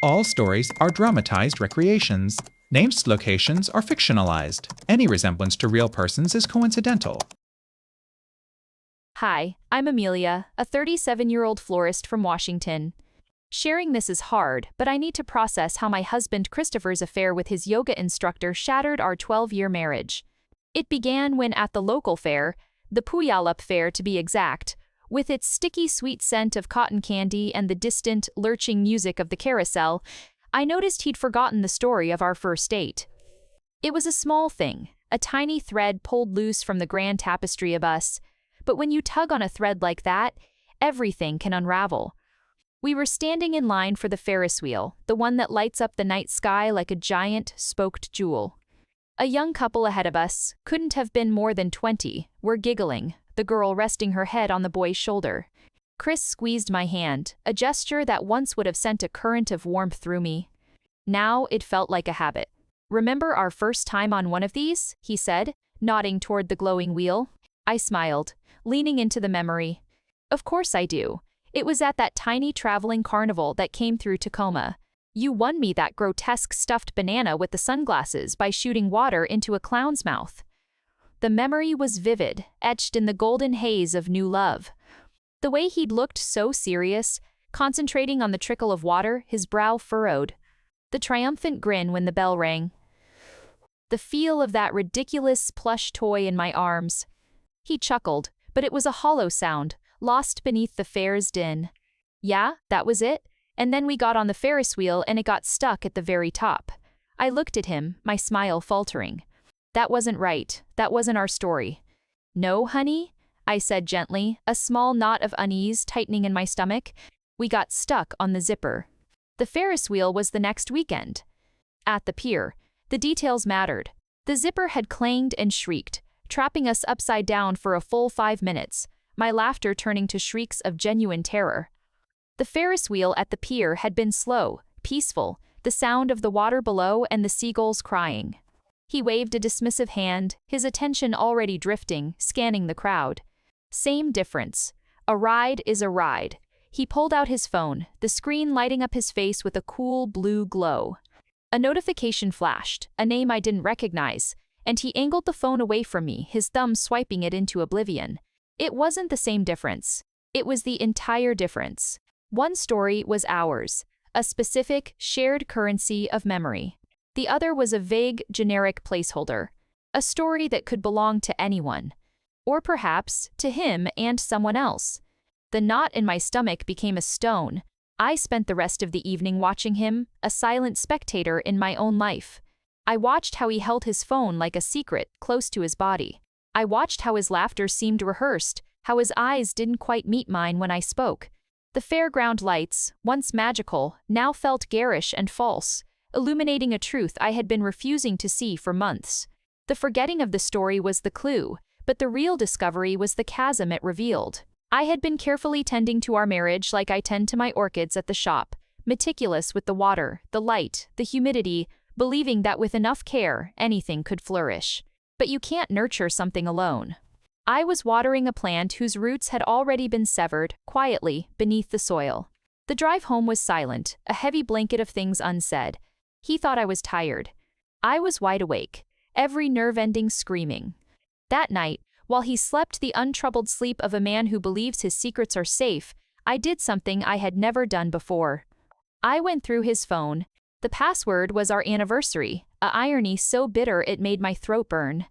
All stories are dramatized recreations. Named locations are fictionalized. Any resemblance to real persons is coincidental. Hi, I'm Amelia, a 37-year-old florist from Washington. Sharing this is hard, but I need to process how my husband Christopher's affair with his yoga instructor shattered our 12-year marriage. It began when at the local fair, the Puyallup Fair to be exact, with its sticky sweet scent of cotton candy and the distant, lurching music of the carousel, I noticed he'd forgotten the story of our first date. It was a small thing, a tiny thread pulled loose from the grand tapestry of us, but when you tug on a thread like that, everything can unravel. We were standing in line for the Ferris wheel, the one that lights up the night sky like a giant, spoked jewel. A young couple ahead of us, couldn't have been more than 20, were giggling, the girl resting her head on the boy's shoulder. Chris squeezed my hand, a gesture that once would have sent a current of warmth through me. Now it felt like a habit. "Remember our first time on one of these?" he said, nodding toward the glowing wheel. I smiled, leaning into the memory. "Of course I do. It was at that tiny traveling carnival that came through Tacoma. You won me that grotesque stuffed banana with the sunglasses by shooting water into a clown's mouth." The memory was vivid, etched in the golden haze of new love. The way he'd looked so serious, concentrating on the trickle of water, his brow furrowed. The triumphant grin when the bell rang. The feel of that ridiculous plush toy in my arms. He chuckled, but it was a hollow sound, lost beneath the fair's din. "Yeah, that was it? And then we got on the Ferris wheel and it got stuck at the very top." I looked at him, my smile faltering. "That wasn't right. That wasn't our story." "No, honey?" I said gently, a small knot of unease tightening in my stomach. "We got stuck on the zipper." The Ferris wheel was the next weekend. At the pier, the details mattered. The zipper had clanged and shrieked, trapping us upside down for a full 5 minutes, my laughter turning to shrieks of genuine terror. The Ferris wheel at the pier had been slow, peaceful, the sound of the water below and the seagulls crying. He waved a dismissive hand, his attention already drifting, scanning the crowd. Same difference. A ride is a ride. He pulled out his phone, the screen lighting up his face with a cool blue glow. A notification flashed, a name I didn't recognize, and he angled the phone away from me, his thumb swiping it into oblivion. It wasn't the same difference. It was the entire difference. One story was ours, a specific, shared currency of memory. The other was a vague, generic placeholder, a story that could belong to anyone. Or perhaps, to him and someone else. The knot in my stomach became a stone. I spent the rest of the evening watching him, a silent spectator in my own life. I watched how he held his phone like a secret, close to his body. I watched how his laughter seemed rehearsed, how his eyes didn't quite meet mine when I spoke. The fairground lights, once magical, now felt garish and false, illuminating a truth I had been refusing to see for months. The forgetting of the story was the clue, but the real discovery was the chasm it revealed. I had been carefully tending to our marriage like I tend to my orchids at the shop, meticulous with the water, the light, the humidity, believing that with enough care, anything could flourish. But you can't nurture something alone. I was watering a plant whose roots had already been severed, quietly, beneath the soil. The drive home was silent, a heavy blanket of things unsaid. He thought I was tired. I was wide awake, every nerve ending screaming. That night, while he slept the untroubled sleep of a man who believes his secrets are safe, I did something I had never done before. I went through his phone. The password was our anniversary, a irony so bitter it made my throat burn.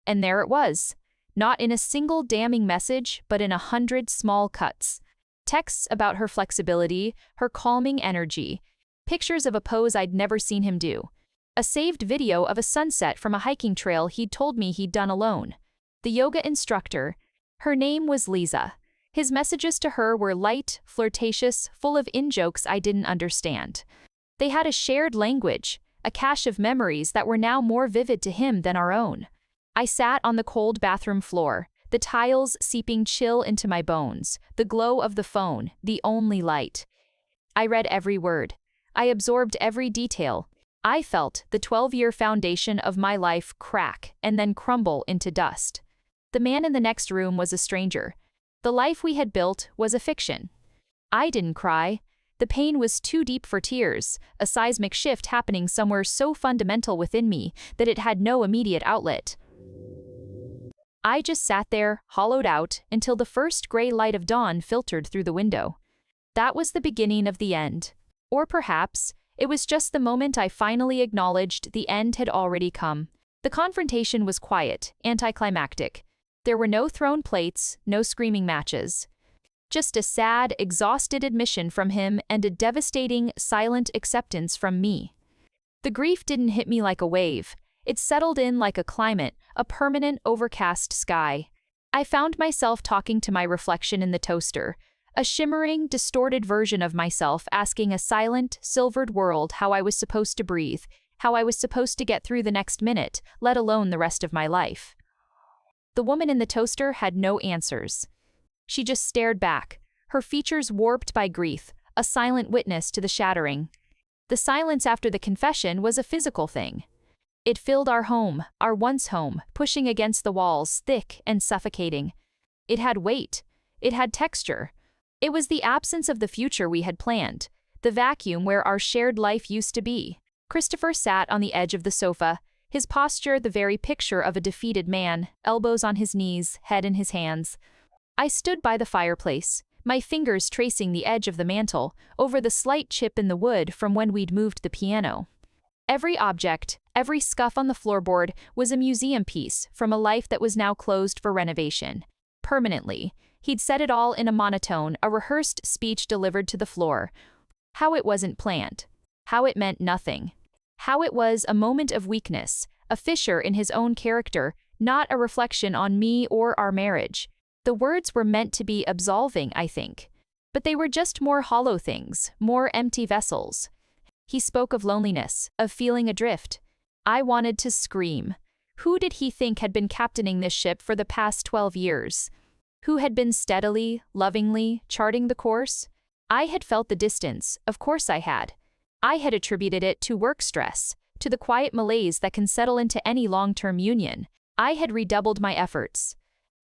And there it was. Not in a single damning message, but in 100 small cuts. Texts about her flexibility, her calming energy. Pictures of a pose I'd never seen him do. A saved video of a sunset from a hiking trail he'd told me he'd done alone. The yoga instructor. Her name was Lisa. His messages to her were light, flirtatious, full of in-jokes I didn't understand. They had a shared language, a cache of memories that were now more vivid to him than our own. I sat on the cold bathroom floor, the tiles seeping chill into my bones, the glow of the phone, the only light. I read every word. I absorbed every detail. I felt the 12-year foundation of my life crack and then crumble into dust. The man in the next room was a stranger. The life we had built was a fiction. I didn't cry. The pain was too deep for tears, a seismic shift happening somewhere so fundamental within me that it had no immediate outlet. I just sat there, hollowed out, until the first gray light of dawn filtered through the window. That was the beginning of the end. Or perhaps, it was just the moment I finally acknowledged the end had already come. The confrontation was quiet, anticlimactic. There were no thrown plates, no screaming matches. Just a sad, exhausted admission from him and a devastating, silent acceptance from me. The grief didn't hit me like a wave. It settled in like a climate, a permanent, overcast sky. I found myself talking to my reflection in the toaster, a shimmering, distorted version of myself asking a silent, silvered world how I was supposed to breathe, how I was supposed to get through the next minute, let alone the rest of my life. The woman in the toaster had no answers. She just stared back, her features warped by grief, a silent witness to the shattering. The silence after the confession was a physical thing. It filled our home, our once home, pushing against the walls, thick and suffocating. It had weight. It had texture. It was the absence of the future we had planned, the vacuum where our shared life used to be. Christopher sat on the edge of the sofa, his posture the very picture of a defeated man, elbows on his knees, head in his hands. I stood by the fireplace, my fingers tracing the edge of the mantel, over the slight chip in the wood from when we'd moved the piano. Every object, every scuff on the floorboard was a museum piece from a life that was now closed for renovation. Permanently, he'd said it all in a monotone, a rehearsed speech delivered to the floor. How it wasn't planned. How it meant nothing. How it was a moment of weakness, a fissure in his own character, not a reflection on me or our marriage. The words were meant to be absolving, I think. But they were just more hollow things, more empty vessels. He spoke of loneliness, of feeling adrift. I wanted to scream. Who did he think had been captaining this ship for the past 12 years? Who had been steadily, lovingly, charting the course? I had felt the distance, of course I had. I had attributed it to work stress, to the quiet malaise that can settle into any long-term union. I had redoubled my efforts.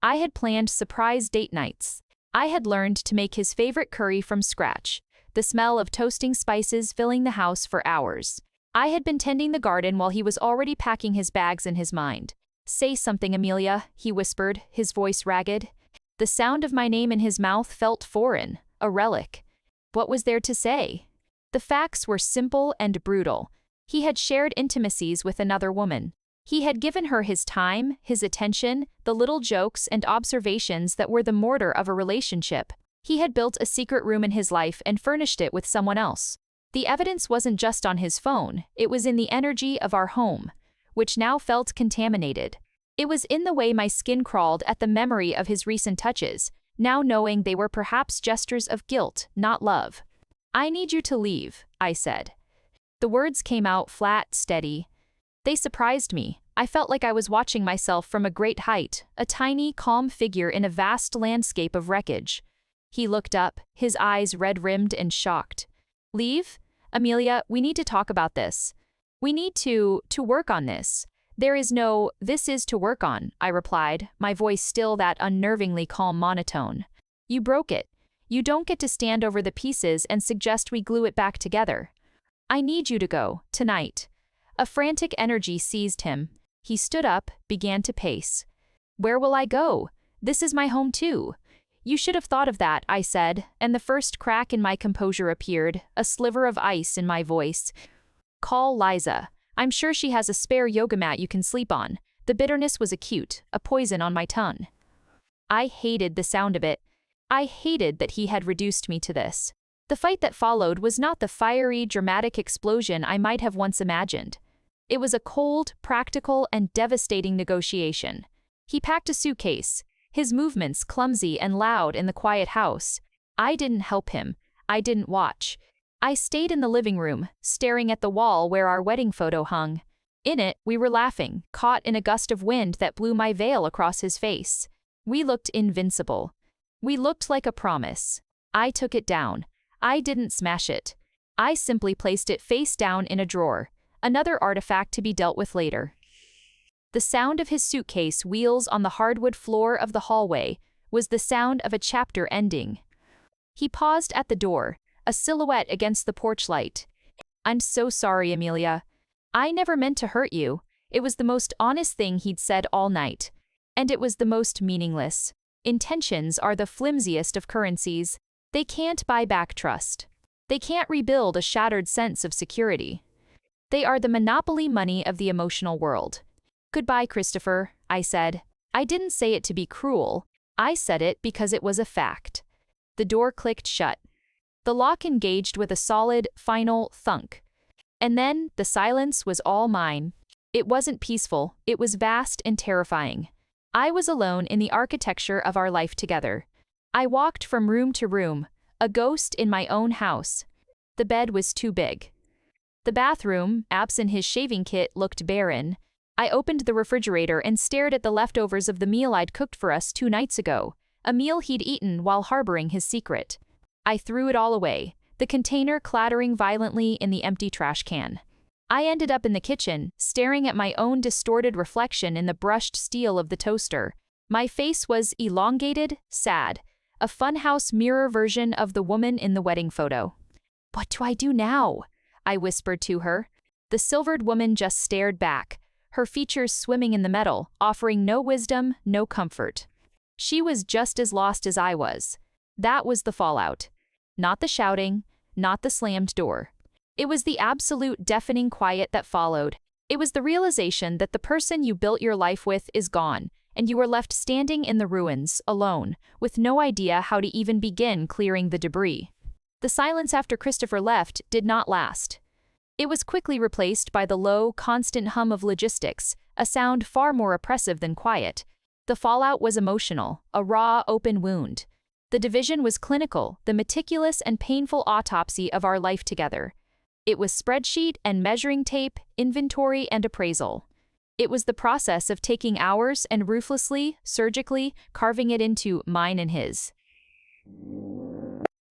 I had planned surprise date nights. I had learned to make his favorite curry from scratch, the smell of toasting spices filling the house for hours. I had been tending the garden while he was already packing his bags in his mind. "Say something, Amelia," he whispered, his voice ragged. The sound of my name in his mouth felt foreign, a relic. What was there to say? The facts were simple and brutal. He had shared intimacies with another woman. He had given her his time, his attention, the little jokes and observations that were the mortar of a relationship. He had built a secret room in his life and furnished it with someone else. The evidence wasn't just on his phone, it was in the energy of our home, which now felt contaminated. It was in the way my skin crawled at the memory of his recent touches, now knowing they were perhaps gestures of guilt, not love. "I need you to leave," I said. The words came out flat, steady. They surprised me. I felt like I was watching myself from a great height, a tiny, calm figure in a vast landscape of wreckage. He looked up, his eyes red-rimmed and shocked. "Leave? Amelia, we need to talk about this. We need to work on this." "This is to work on," I replied, my voice still that unnervingly calm monotone. "You broke it. You don't get to stand over the pieces and suggest we glue it back together. I need you to go, tonight." A frantic energy seized him. He stood up, began to pace. "Where will I go? This is my home too." "You should have thought of that," I said, and the first crack in my composure appeared, a sliver of ice in my voice. "Call Liza. I'm sure she has a spare yoga mat you can sleep on." The bitterness was acute, a poison on my tongue. I hated the sound of it. I hated that he had reduced me to this. The fight that followed was not the fiery, dramatic explosion I might have once imagined. It was a cold, practical, and devastating negotiation. He packed a suitcase, his movements clumsy and loud in the quiet house. I didn't help him. I didn't watch. I stayed in the living room, staring at the wall where our wedding photo hung. In it, we were laughing, caught in a gust of wind that blew my veil across his face. We looked invincible. We looked like a promise. I took it down. I didn't smash it. I simply placed it face down in a drawer, another artifact to be dealt with later. The sound of his suitcase wheels on the hardwood floor of the hallway was the sound of a chapter ending. He paused at the door, a silhouette against the porch light. "I'm so sorry, Amelia. I never meant to hurt you." It was the most honest thing he'd said all night. And it was the most meaningless. Intentions are the flimsiest of currencies. They can't buy back trust. They can't rebuild a shattered sense of security. They are the monopoly money of the emotional world. "Goodbye, Christopher," I said. I didn't say it to be cruel. I said it because it was a fact. The door clicked shut. The lock engaged with a solid, final thunk. And then the silence was all mine. It wasn't peaceful, it was vast and terrifying. I was alone in the architecture of our life together. I walked from room to room, a ghost in my own house. The bed was too big. The bathroom, absent his shaving kit, looked barren. I opened the refrigerator and stared at the leftovers of the meal I'd cooked for us 2 nights ago, a meal he'd eaten while harboring his secret. I threw it all away, the container clattering violently in the empty trash can. I ended up in the kitchen, staring at my own distorted reflection in the brushed steel of the toaster. My face was elongated, sad, a funhouse mirror version of the woman in the wedding photo. "What do I do now?" I whispered to her. The silvered woman just stared back, her features swimming in the metal, offering no wisdom, no comfort. She was just as lost as I was. That was the fallout. Not the shouting, not the slammed door. It was the absolute deafening quiet that followed. It was the realization that the person you built your life with is gone, and you were left standing in the ruins, alone, with no idea how to even begin clearing the debris. The silence after Christopher left did not last. It was quickly replaced by the low, constant hum of logistics, a sound far more oppressive than quiet. The fallout was emotional, a raw, open wound. The division was clinical, the meticulous and painful autopsy of our life together. It was spreadsheet and measuring tape, inventory and appraisal. It was the process of taking hours and ruthlessly, surgically, carving it into mine and his.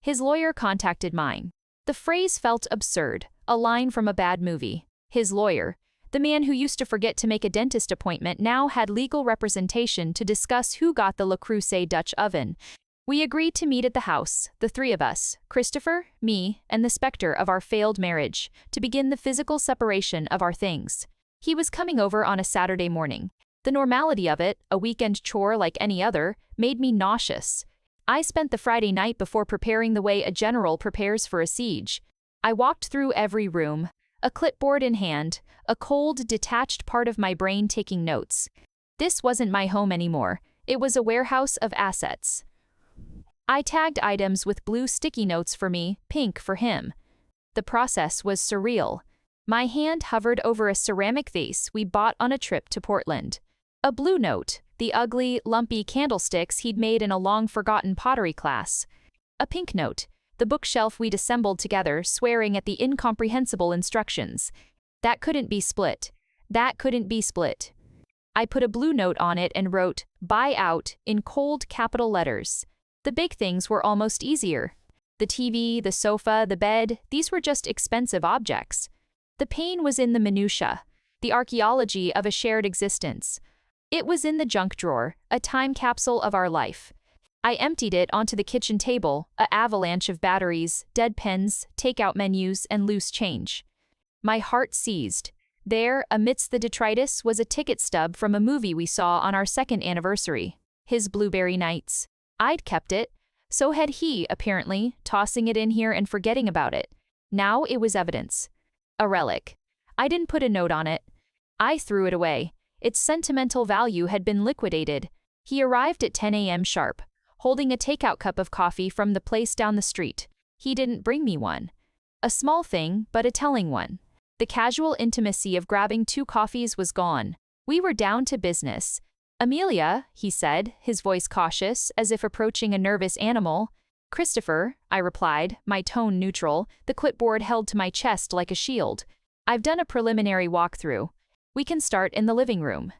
His lawyer contacted mine. The phrase felt absurd, a line from a bad movie. His lawyer, the man who used to forget to make a dentist appointment, now had legal representation to discuss who got the Le Creuset Dutch oven. We agreed to meet at the house, the 3 of us, Christopher, me, and the specter of our failed marriage, to begin the physical separation of our things. He was coming over on a Saturday morning. The normality of it, a weekend chore like any other, made me nauseous. I spent the Friday night before preparing the way a general prepares for a siege. I walked through every room, a clipboard in hand, a cold, detached part of my brain taking notes. This wasn't my home anymore. It was a warehouse of assets. I tagged items with blue sticky notes for me, pink for him. The process was surreal. My hand hovered over a ceramic vase we bought on a trip to Portland. A blue note, the ugly, lumpy candlesticks he'd made in a long-forgotten pottery class. A pink note, the bookshelf we'd assembled together, swearing at the incomprehensible instructions. That couldn't be split. That couldn't be split. I put a blue note on it and wrote, "Buy out," in cold capital letters. The big things were almost easier. The TV, the sofa, the bed, these were just expensive objects. The pain was in the minutiae, the archaeology of a shared existence. It was in the junk drawer, a time capsule of our life. I emptied it onto the kitchen table, an avalanche of batteries, dead pens, takeout menus, and loose change. My heart seized. There, amidst the detritus, was a ticket stub from a movie we saw on our 2nd anniversary, His Blueberry Nights. I'd kept it. So had he, apparently, tossing it in here and forgetting about it. Now it was evidence. A relic. I didn't put a note on it. I threw it away. Its sentimental value had been liquidated. He arrived at 10 a.m. sharp, holding a takeout cup of coffee from the place down the street. He didn't bring me one. A small thing, but a telling one. The casual intimacy of grabbing 2 coffees was gone. We were down to business. "Amelia," he said, his voice cautious, as if approaching a nervous animal. "Christopher," I replied, my tone neutral, the clipboard held to my chest like a shield. "I've done a preliminary walkthrough. We can start in the living room."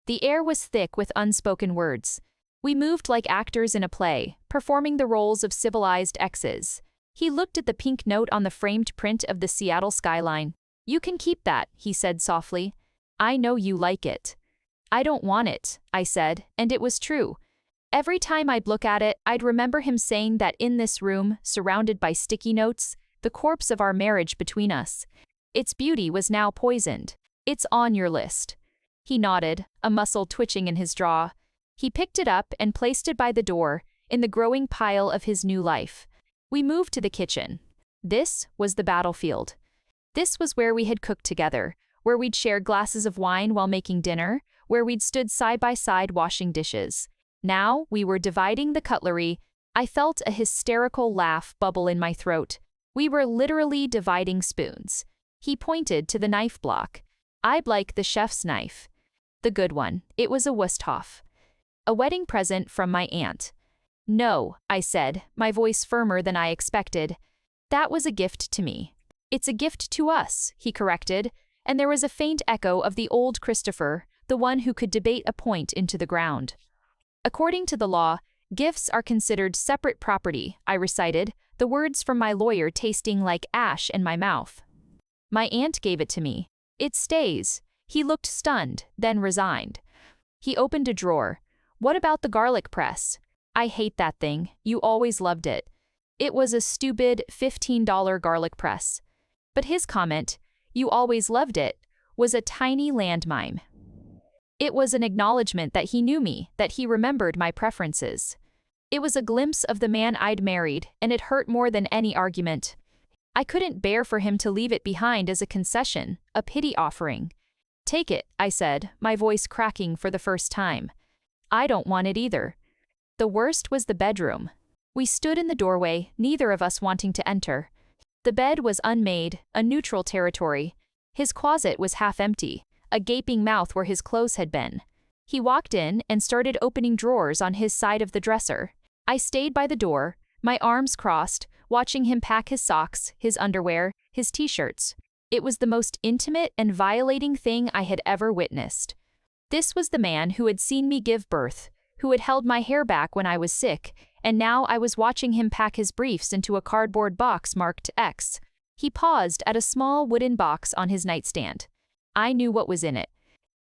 The air was thick with unspoken words. We moved like actors in a play, performing the roles of civilized exes. He looked at the pink note on the framed print of the Seattle skyline. "You can keep that," he said softly. "I know you like it." "I don't want it," I said, and it was true. Every time I'd look at it, I'd remember him saying that in this room, surrounded by sticky notes, the corpse of our marriage between us. Its beauty was now poisoned. It's on your list. He nodded, a muscle twitching in his jaw. He picked it up and placed it by the door, in the growing pile of his new life. We moved to the kitchen. This was the battlefield. This was where we had cooked together, where we'd shared glasses of wine while making dinner, where we'd stood side by side washing dishes. Now we were dividing the cutlery. I felt a hysterical laugh bubble in my throat. We were literally dividing spoons. He pointed to the knife block. I'd like the chef's knife. The good one. It was a Wusthof. A wedding present from my aunt. No, I said, my voice firmer than I expected. That was a gift to me. It's a gift to us, he corrected, and there was a faint echo of the old Christopher, the one who could debate a point into the ground. According to the law, gifts are considered separate property, I recited, the words from my lawyer tasting like ash in my mouth. My aunt gave it to me. It stays. He looked stunned, then resigned. He opened a drawer. What about the garlic press? I hate that thing. You always loved it. It was a stupid $15 garlic press. But his comment, you always loved it, was a tiny landmine. It was an acknowledgement that he knew me, that he remembered my preferences. It was a glimpse of the man I'd married, and it hurt more than any argument. I couldn't bear for him to leave it behind as a concession, a pity offering. Take it, I said, my voice cracking for the first time. I don't want it either. The worst was the bedroom. We stood in the doorway, neither of us wanting to enter. The bed was unmade, a neutral territory. His closet was half empty, a gaping mouth where his clothes had been. He walked in and started opening drawers on his side of the dresser. I stayed by the door, my arms crossed, watching him pack his socks, his underwear, his t-shirts. It was the most intimate and violating thing I had ever witnessed. This was the man who had seen me give birth, who had held my hair back when I was sick, and now I was watching him pack his briefs into a cardboard box marked X. He paused at a small wooden box on his nightstand. I knew what was in it.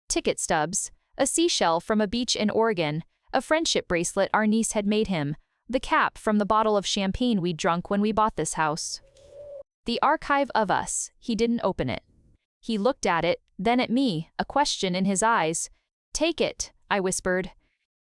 Ticket stubs, a seashell from a beach in Oregon, a friendship bracelet our niece had made him, the cap from the bottle of champagne we'd drunk when we bought this house. The archive of us. He didn't open it. He looked at it, then at me, a question in his eyes. Take it, I whispered.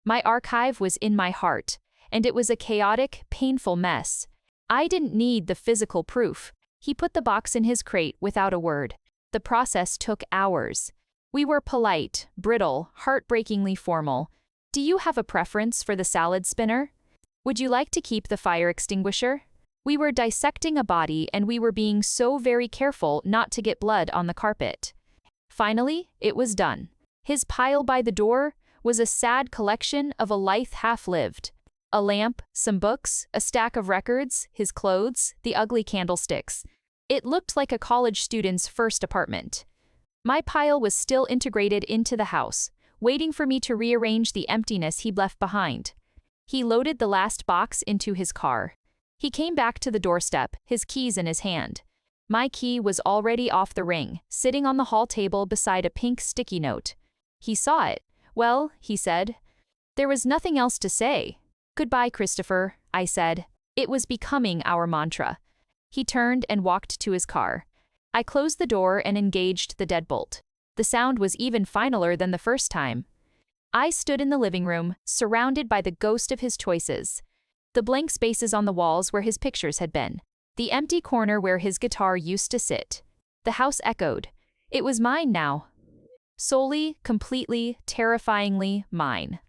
My archive was in my heart, and it was a chaotic, painful mess. I didn't need the physical proof. He put the box in his crate without a word. The process took hours. We were polite, brittle, heartbreakingly formal. Do you have a preference for the salad spinner? Would you like to keep the fire extinguisher? We were dissecting a body and we were being so very careful not to get blood on the carpet. Finally, it was done. His pile by the door was a sad collection of a life half-lived. A lamp, some books, a stack of records, his clothes, the ugly candlesticks. It looked like a college student's first apartment. My pile was still integrated into the house, waiting for me to rearrange the emptiness he'd left behind. He loaded the last box into his car. He came back to the doorstep, his keys in his hand. My key was already off the ring, sitting on the hall table beside a pink sticky note. He saw it. Well, he said. There was nothing else to say. Goodbye, Christopher, I said. It was becoming our mantra. He turned and walked to his car. I closed the door and engaged the deadbolt. The sound was even finaler than the first time. I stood in the living room, surrounded by the ghost of his choices. The blank spaces on the walls where his pictures had been. The empty corner where his guitar used to sit. The house echoed. It was mine now. Solely, completely, terrifyingly mine.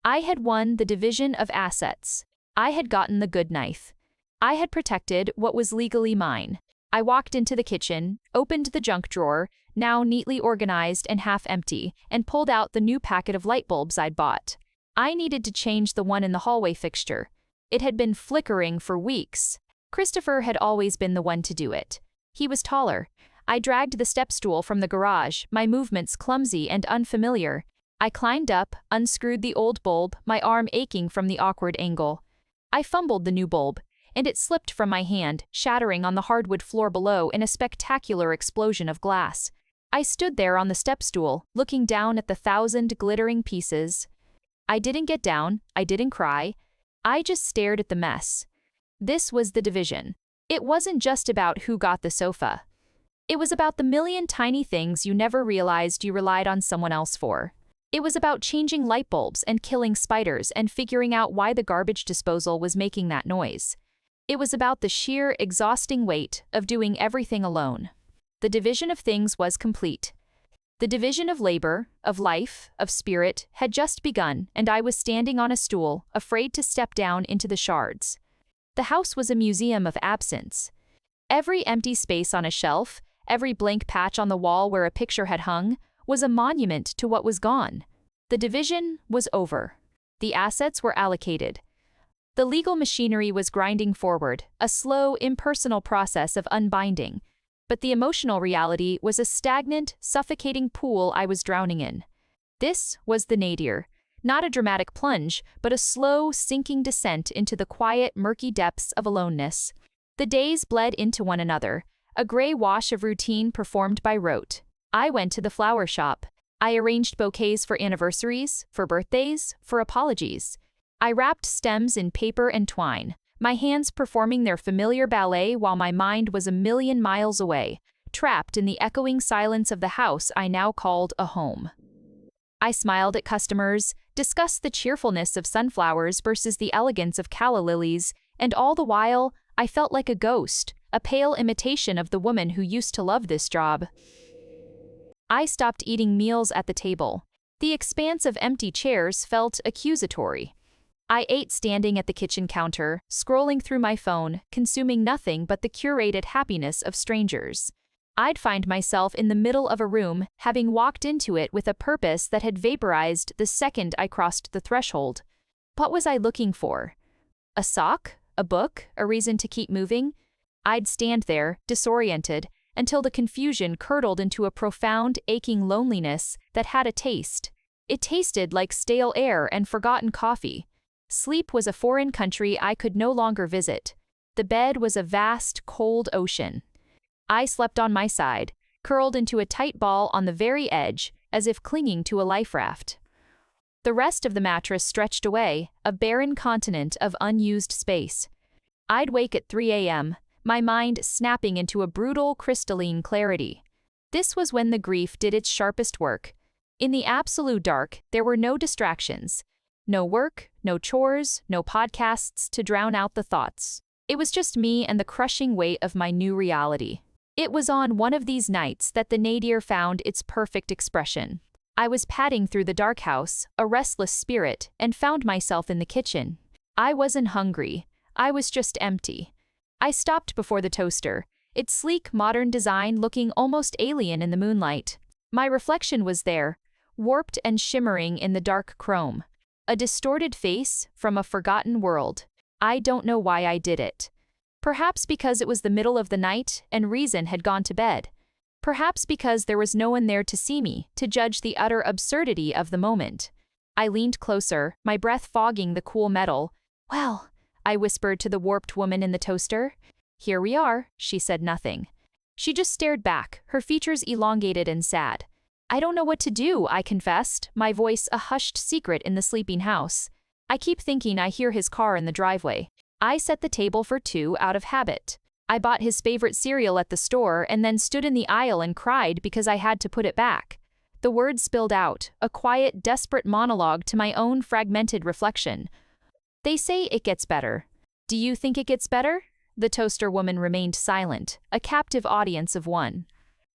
I had won the division of assets. I had gotten the good knife. I had protected what was legally mine. I walked into the kitchen, opened the junk drawer, now neatly organized and half empty, and pulled out the new packet of light bulbs I'd bought. I needed to change the one in the hallway fixture. It had been flickering for weeks. Christopher had always been the one to do it. He was taller. I dragged the step stool from the garage, my movements clumsy and unfamiliar. I climbed up, unscrewed the old bulb, my arm aching from the awkward angle. I fumbled the new bulb, and it slipped from my hand, shattering on the hardwood floor below in a spectacular explosion of glass. I stood there on the step stool, looking down at the 1,000 glittering pieces. I didn't get down, I didn't cry. I just stared at the mess. This was the division. It wasn't just about who got the sofa. It was about the million tiny things you never realized you relied on someone else for. It was about changing light bulbs and killing spiders and figuring out why the garbage disposal was making that noise. It was about the sheer, exhausting weight of doing everything alone. The division of things was complete. The division of labor, of life, of spirit had just begun, and I was standing on a stool, afraid to step down into the shards. The house was a museum of absence. Every empty space on a shelf, every blank patch on the wall where a picture had hung, was a monument to what was gone. The division was over. The assets were allocated. The legal machinery was grinding forward, a slow, impersonal process of unbinding. But the emotional reality was a stagnant, suffocating pool I was drowning in. This was the nadir. Not a dramatic plunge, but a slow, sinking descent into the quiet, murky depths of aloneness. The days bled into one another, a gray wash of routine performed by rote. I went to the flower shop. I arranged bouquets for anniversaries, for birthdays, for apologies. I wrapped stems in paper and twine, my hands performing their familiar ballet while my mind was a million miles away, trapped in the echoing silence of the house I now called a home. I smiled at customers, discussed the cheerfulness of sunflowers versus the elegance of calla lilies, and all the while, I felt like a ghost, a pale imitation of the woman who used to love this job. I stopped eating meals at the table. The expanse of empty chairs felt accusatory. I ate standing at the kitchen counter, scrolling through my phone, consuming nothing but the curated happiness of strangers. I'd find myself in the middle of a room, having walked into it with a purpose that had vaporized the second I crossed the threshold. What was I looking for? A sock? A book? A reason to keep moving? I'd stand there, disoriented, until the confusion curdled into a profound, aching loneliness that had a taste. It tasted like stale air and forgotten coffee. Sleep was a foreign country I could no longer visit. The bed was a vast, cold ocean. I slept on my side, curled into a tight ball on the very edge, as if clinging to a life raft. The rest of the mattress stretched away, a barren continent of unused space. I'd wake at 3 a.m., my mind snapping into a brutal, crystalline clarity. This was when the grief did its sharpest work. In the absolute dark, there were no distractions. No work, no chores, no podcasts to drown out the thoughts. It was just me and the crushing weight of my new reality. It was on one of these nights that the nadir found its perfect expression. I was padding through the dark house, a restless spirit, and found myself in the kitchen. I wasn't hungry. I was just empty. I stopped before the toaster, its sleek, modern design looking almost alien in the moonlight. My reflection was there, warped and shimmering in the dark chrome. A distorted face from a forgotten world. I don't know why I did it. Perhaps because it was the middle of the night and reason had gone to bed. Perhaps because there was no one there to see me, to judge the utter absurdity of the moment. I leaned closer, my breath fogging the cool metal. "Well," I whispered to the warped woman in the toaster. "Here we are," she said nothing. She just stared back, her features elongated and sad. "I don't know what to do," I confessed, my voice a hushed secret in the sleeping house. "I keep thinking I hear his car in the driveway." I set the table for two out of habit. I bought his favorite cereal at the store and then stood in the aisle and cried because I had to put it back. The words spilled out, a quiet, desperate monologue to my own fragmented reflection. "They say it gets better. Do you think it gets better?" The toaster woman remained silent, a captive audience of one.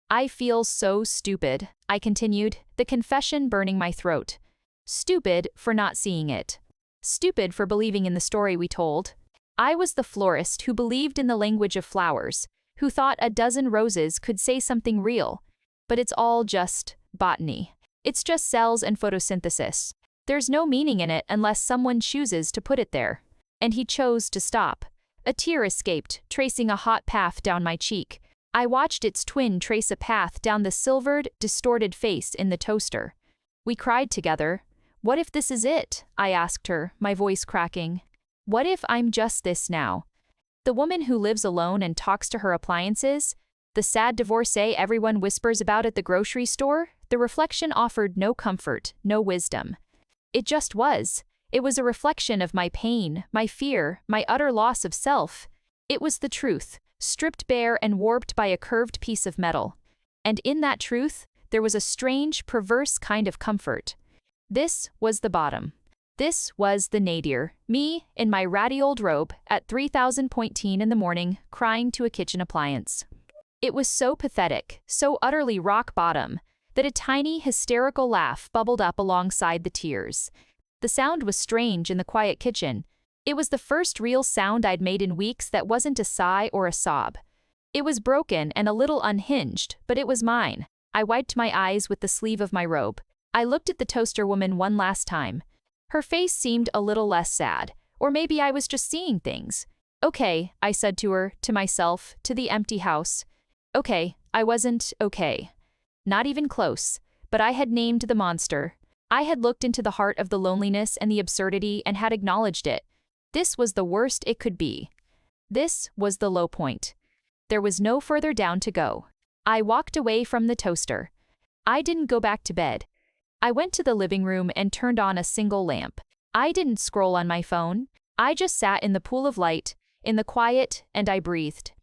"I feel so stupid," I continued, the confession burning my throat. Stupid for not seeing it. Stupid for believing in the story we told. I was the florist who believed in the language of flowers, who thought a dozen roses could say something real. But it's all just botany. It's just cells and photosynthesis. There's no meaning in it unless someone chooses to put it there. And he chose to stop. A tear escaped, tracing a hot path down my cheek. I watched its twin trace a path down the silvered, distorted face in the toaster. We cried together. "What if this is it?" I asked her, my voice cracking. "What if I'm just this now? The woman who lives alone and talks to her appliances? The sad divorcee everyone whispers about at the grocery store?" The reflection offered no comfort, no wisdom. It just was. It was a reflection of my pain, my fear, my utter loss of self. It was the truth, stripped bare and warped by a curved piece of metal. And in that truth, there was a strange, perverse kind of comfort. This was the bottom. This was the nadir, me, in my ratty old robe, at 3000.10 in the morning, crying to a kitchen appliance. It was so pathetic, so utterly rock bottom, that a tiny, hysterical laugh bubbled up alongside the tears. The sound was strange in the quiet kitchen. It was the first real sound I'd made in weeks that wasn't a sigh or a sob. It was broken and a little unhinged, but it was mine. I wiped my eyes with the sleeve of my robe. I looked at the toaster woman one last time. Her face seemed a little less sad, or maybe I was just seeing things. Okay, I said to her, to myself, to the empty house. Okay, I wasn't okay. Not even close, but I had named the monster. I had looked into the heart of the loneliness and the absurdity and had acknowledged it. This was the worst it could be. This was the low point. There was no further down to go. I walked away from the toaster. I didn't go back to bed. I went to the living room and turned on a single lamp. I didn't scroll on my phone. I just sat in the pool of light, in the quiet, and I breathed.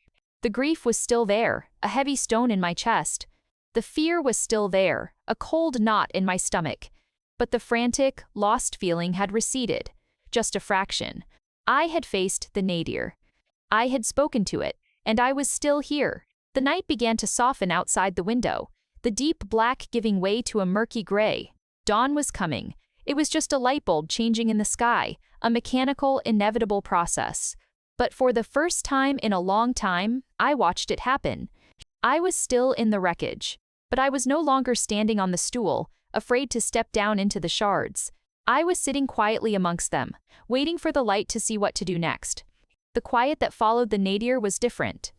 The grief was still there, a heavy stone in my chest. The fear was still there, a cold knot in my stomach. But the frantic, lost feeling had receded, just a fraction. I had faced the nadir. I had spoken to it, and I was still here. The night began to soften outside the window, the deep black giving way to a murky gray. Dawn was coming. It was just a light bulb changing in the sky, a mechanical, inevitable process. But for the first time in a long time, I watched it happen. I was still in the wreckage, but I was no longer standing on the stool, afraid to step down into the shards. I was sitting quietly amongst them, waiting for the light to see what to do next. The quiet that followed the nadir was different.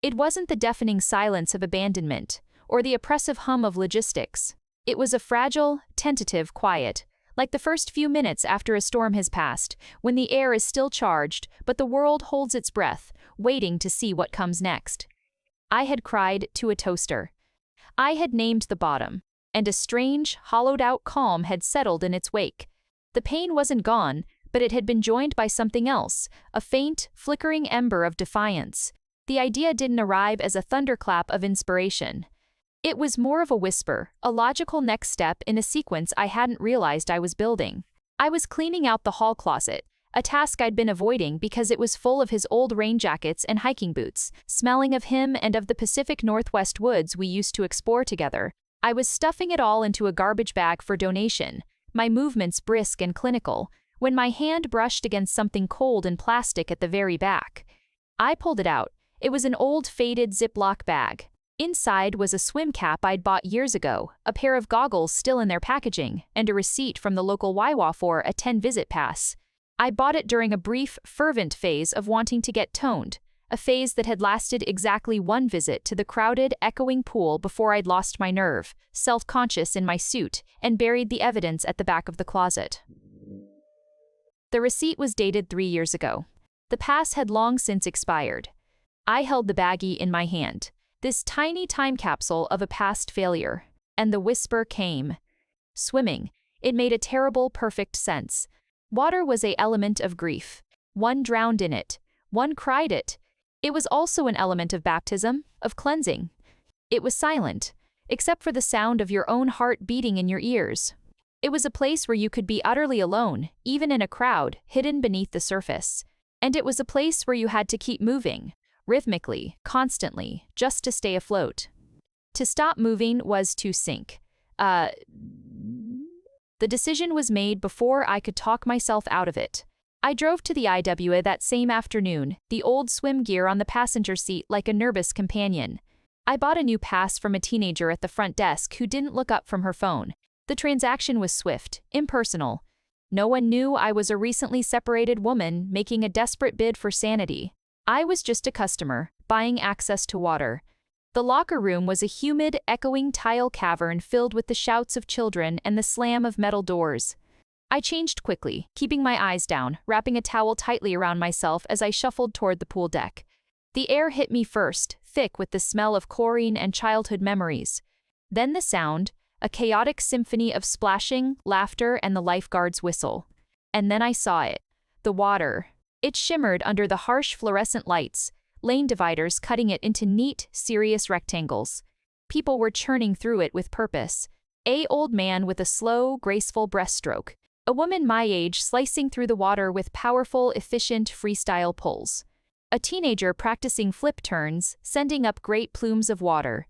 It wasn't the deafening silence of abandonment, or the oppressive hum of logistics. It was a fragile, tentative quiet, like the first few minutes after a storm has passed, when the air is still charged, but the world holds its breath, waiting to see what comes next. I had cried to a toaster. I had named the bottom, and a strange, hollowed-out calm had settled in its wake. The pain wasn't gone, but it had been joined by something else, a faint, flickering ember of defiance. The idea didn't arrive as a thunderclap of inspiration. It was more of a whisper, a logical next step in a sequence I hadn't realized I was building. I was cleaning out the hall closet, a task I'd been avoiding because it was full of his old rain jackets and hiking boots, smelling of him and of the Pacific Northwest woods we used to explore together. I was stuffing it all into a garbage bag for donation, my movements brisk and clinical, when my hand brushed against something cold and plastic at the very back. I pulled it out. It was an old faded Ziploc bag. Inside was a swim cap I'd bought years ago, a pair of goggles still in their packaging, and a receipt from the local Wawa for a 10-visit pass. I bought it during a brief, fervent phase of wanting to get toned, a phase that had lasted exactly one visit to the crowded, echoing pool before I'd lost my nerve, self-conscious in my suit, and buried the evidence at the back of the closet. The receipt was dated 3 years ago. The pass had long since expired. I held the baggie in my hand, this tiny time capsule of a past failure, and the whisper came. Swimming. It made a terrible, perfect sense. Water was an element of grief. One drowned in it. One cried it. It was also an element of baptism, of cleansing. It was silent, except for the sound of your own heart beating in your ears. It was a place where you could be utterly alone, even in a crowd, hidden beneath the surface. And it was a place where you had to keep moving, rhythmically, constantly, just to stay afloat. To stop moving was to sink. The decision was made before I could talk myself out of it. I drove to the IWA that same afternoon, the old swim gear on the passenger seat like a nervous companion. I bought a new pass from a teenager at the front desk who didn't look up from her phone. The transaction was swift, impersonal. No one knew I was a recently separated woman making a desperate bid for sanity. I was just a customer, buying access to water. The locker room was a humid, echoing tile cavern filled with the shouts of children and the slam of metal doors. I changed quickly, keeping my eyes down, wrapping a towel tightly around myself as I shuffled toward the pool deck. The air hit me first, thick with the smell of chlorine and childhood memories. Then the sound, a chaotic symphony of splashing, laughter, and the lifeguard's whistle. And then I saw it. The water. It shimmered under the harsh fluorescent lights, lane dividers cutting it into neat, serious rectangles. People were churning through it with purpose. A old man with a slow, graceful breaststroke. A woman my age slicing through the water with powerful, efficient freestyle pulls. A teenager practicing flip turns, sending up great plumes of water.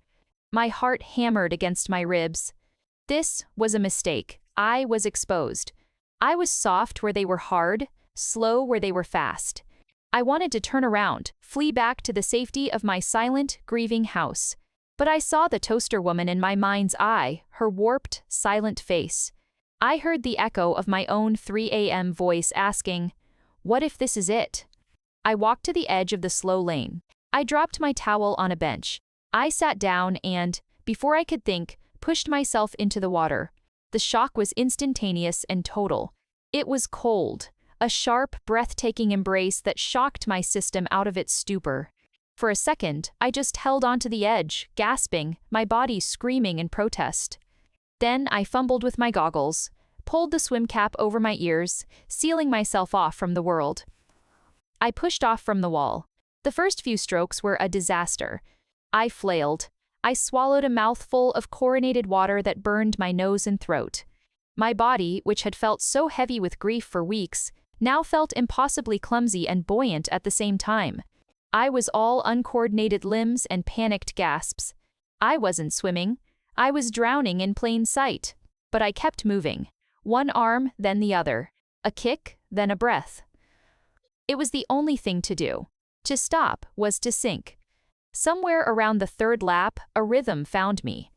My heart hammered against my ribs. This was a mistake. I was exposed. I was soft where they were hard, slow where they were fast. I wanted to turn around, flee back to the safety of my silent, grieving house. But I saw the toaster woman in my mind's eye, her warped, silent face. I heard the echo of my own 3 a.m. voice asking, "What if this is it?" I walked to the edge of the slow lane. I dropped my towel on a bench. I sat down and, before I could think, pushed myself into the water. The shock was instantaneous and total. It was cold, a sharp, breathtaking embrace that shocked my system out of its stupor. For a second, I just held onto the edge, gasping, my body screaming in protest. Then I fumbled with my goggles, pulled the swim cap over my ears, sealing myself off from the world. I pushed off from the wall. The first few strokes were a disaster. I flailed. I swallowed a mouthful of chlorinated water that burned my nose and throat. My body, which had felt so heavy with grief for weeks, now felt impossibly clumsy and buoyant at the same time. I was all uncoordinated limbs and panicked gasps. I wasn't swimming. I was drowning in plain sight. But I kept moving. One arm, then the other. A kick, then a breath. It was the only thing to do. To stop was to sink. Somewhere around the third lap, a rhythm found me.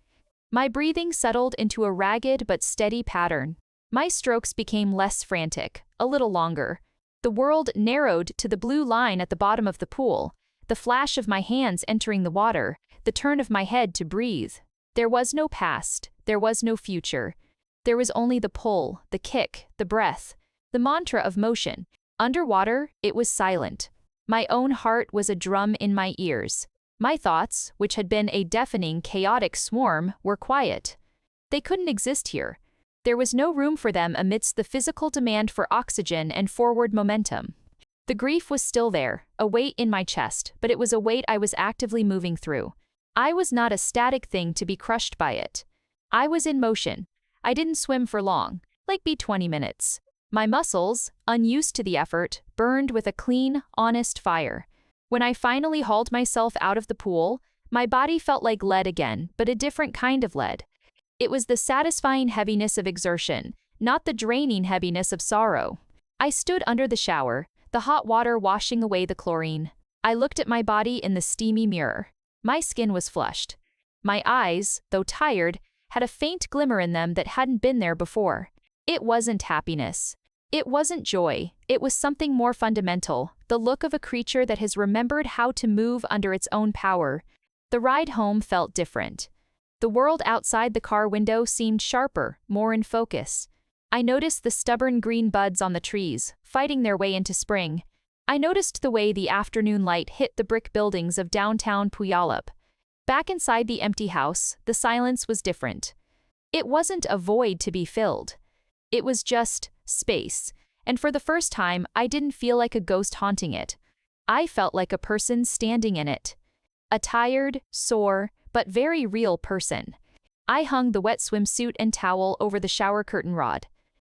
My breathing settled into a ragged but steady pattern. My strokes became less frantic, a little longer. The world narrowed to the blue line at the bottom of the pool, the flash of my hands entering the water, the turn of my head to breathe. There was no past, there was no future. There was only the pull, the kick, the breath, the mantra of motion. Underwater, it was silent. My own heart was a drum in my ears. My thoughts, which had been a deafening, chaotic swarm, were quiet. They couldn't exist here. There was no room for them amidst the physical demand for oxygen and forward momentum. The grief was still there, a weight in my chest, but it was a weight I was actively moving through. I was not a static thing to be crushed by it. I was in motion. I didn't swim for long, like be 20 minutes. My muscles, unused to the effort, burned with a clean, honest fire. When I finally hauled myself out of the pool, my body felt like lead again, but a different kind of lead. It was the satisfying heaviness of exertion, not the draining heaviness of sorrow. I stood under the shower, the hot water washing away the chlorine. I looked at my body in the steamy mirror. My skin was flushed. My eyes, though tired, had a faint glimmer in them that hadn't been there before. It wasn't happiness. It wasn't joy. It was something more fundamental, the look of a creature that has remembered how to move under its own power. The ride home felt different. The world outside the car window seemed sharper, more in focus. I noticed the stubborn green buds on the trees, fighting their way into spring. I noticed the way the afternoon light hit the brick buildings of downtown Puyallup. Back inside the empty house, the silence was different. It wasn't a void to be filled. It was just space, and for the first time, I didn't feel like a ghost haunting it. I felt like a person standing in it. A tired, sore, but very real person. I hung the wet swimsuit and towel over the shower curtain rod.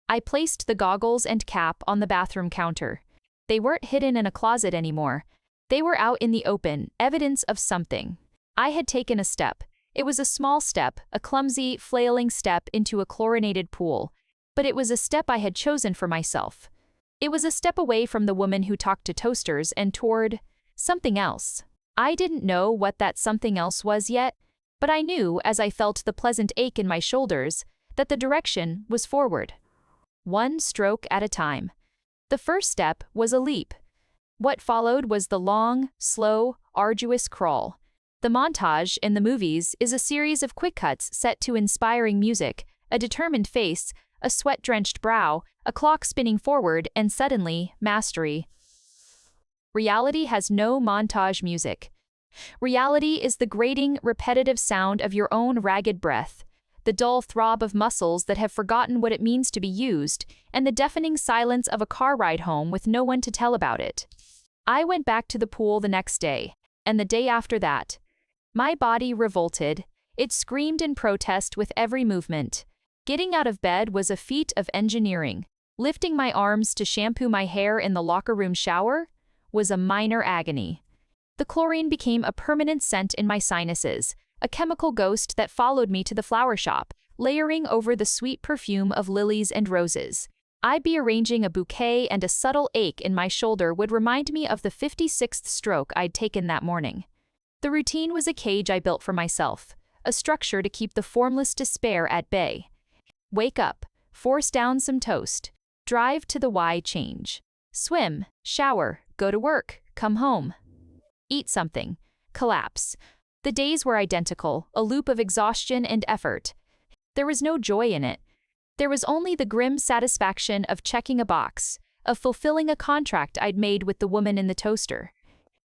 I placed the goggles and cap on the bathroom counter. They weren't hidden in a closet anymore. They were out in the open, evidence of something. I had taken a step. It was a small step, a clumsy, flailing step into a chlorinated pool. But it was a step I had chosen for myself. It was a step away from the woman who talked to toasters and toward something else. I didn't know what that something else was yet, but I knew as I felt the pleasant ache in my shoulders that the direction was forward. One stroke at a time. The first step was a leap. What followed was the long, slow, arduous crawl. The montage in the movies is a series of quick cuts set to inspiring music, a determined face, a sweat-drenched brow, a clock spinning forward, and suddenly, mastery. Reality has no montage music. Reality is the grating, repetitive sound of your own ragged breath, the dull throb of muscles that have forgotten what it means to be used, and the deafening silence of a car ride home with no one to tell about it. I went back to the pool the next day, and the day after that. My body revolted. It screamed in protest with every movement. Getting out of bed was a feat of engineering. Lifting my arms to shampoo my hair in the locker room shower was a minor agony. The chlorine became a permanent scent in my sinuses, a chemical ghost that followed me to the flower shop, layering over the sweet perfume of lilies and roses. I'd be arranging a bouquet, and a subtle ache in my shoulder would remind me of the 56th stroke I'd taken that morning. The routine was a cage I built for myself, a structure to keep the formless despair at bay. Wake up, force down some toast, drive to the Y change. Swim, shower, go to work, come home. Eat something, collapse. The days were identical, a loop of exhaustion and effort. There was no joy in it. There was only the grim satisfaction of checking a box, of fulfilling a contract I'd made with the woman in the toaster.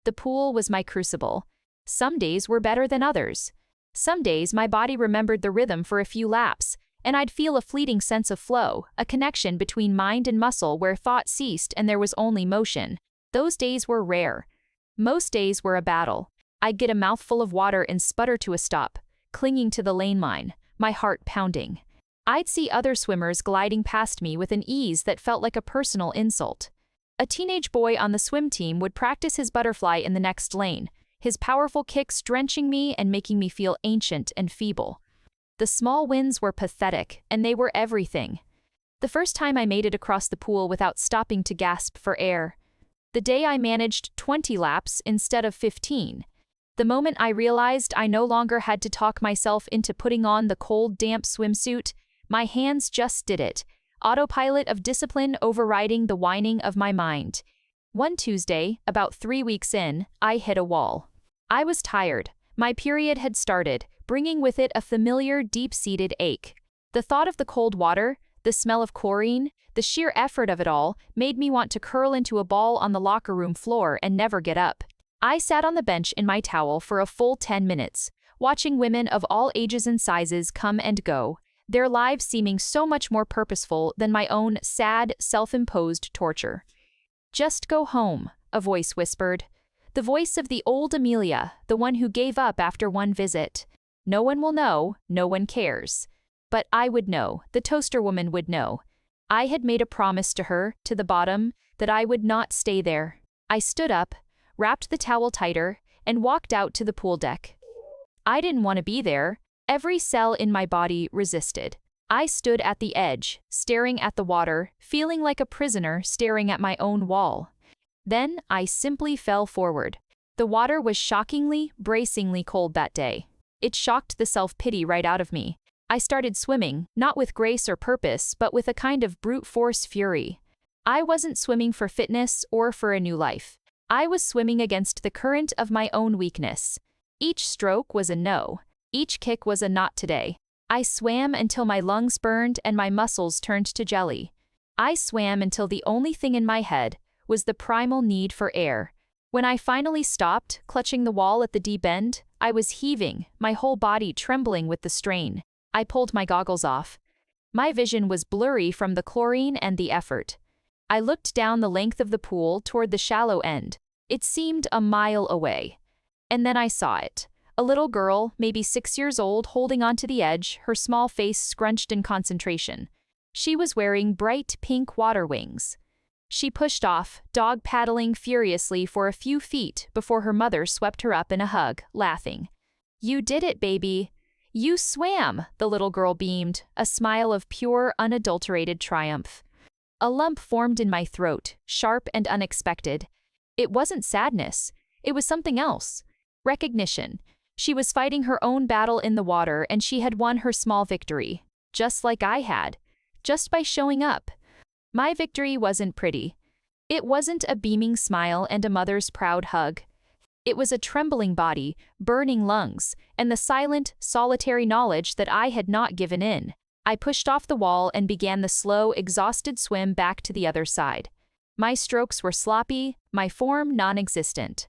The pool was my crucible. Some days were better than others. Some days my body remembered the rhythm for a few laps, and I'd feel a fleeting sense of flow, a connection between mind and muscle where thought ceased and there was only motion. Those days were rare. Most days were a battle. I'd get a mouthful of water and sputter to a stop, clinging to the lane line, my heart pounding. I'd see other swimmers gliding past me with an ease that felt like a personal insult. A teenage boy on the swim team would practice his butterfly in the next lane, his powerful kicks drenching me and making me feel ancient and feeble. The small wins were pathetic, and they were everything. The first time I made it across the pool without stopping to gasp for air. The day I managed 20 laps instead of 15. The moment I realized I no longer had to talk myself into putting on the cold, damp swimsuit, my hands just did it, autopilot of discipline overriding the whining of my mind. One Tuesday, about 3 weeks in, I hit a wall. I was tired. My period had started, bringing with it a familiar, deep-seated ache. The thought of the cold water, the smell of chlorine, the sheer effort of it all made me want to curl into a ball on the locker room floor and never get up. I sat on the bench in my towel for a full 10 minutes, watching women of all ages and sizes come and go, their lives seeming so much more purposeful than my own sad, self-imposed torture. "Just go home," a voice whispered. The voice of the old Amelia, the one who gave up after one visit. No one will know, no one cares. But I would know, the toaster woman would know. I had made a promise to her, to the bottom, that I would not stay there. I stood up, wrapped the towel tighter, and walked out to the pool deck. I didn't want to be there. Every cell in my body resisted. I stood at the edge, staring at the water, feeling like a prisoner staring at my own wall. Then I simply fell forward. The water was shockingly, bracingly cold that day. It shocked the self-pity right out of me. I started swimming, not with grace or purpose, but with a kind of brute force fury. I wasn't swimming for fitness or for a new life. I was swimming against the current of my own weakness. Each stroke was a no. Each kick was a not today. I swam until my lungs burned and my muscles turned to jelly. I swam until the only thing in my head was the primal need for air. When I finally stopped, clutching the wall at the deep end, I was heaving, my whole body trembling with the strain. I pulled my goggles off. My vision was blurry from the chlorine and the effort. I looked down the length of the pool toward the shallow end. It seemed a mile away. And then I saw it. A little girl, maybe 6 years old, holding onto the edge, her small face scrunched in concentration. She was wearing bright pink water wings. She pushed off, dog paddling furiously for a few feet before her mother swept her up in a hug, laughing. "You did it, baby. You swam," the little girl beamed, a smile of pure, unadulterated triumph. A lump formed in my throat, sharp and unexpected. It wasn't sadness. It was something else. Recognition. She was fighting her own battle in the water, and she had won her small victory. Just like I had. Just by showing up. My victory wasn't pretty. It wasn't a beaming smile and a mother's proud hug. It was a trembling body, burning lungs, and the silent, solitary knowledge that I had not given in. I pushed off the wall and began the slow, exhausted swim back to the other side. My strokes were sloppy, my form non-existent.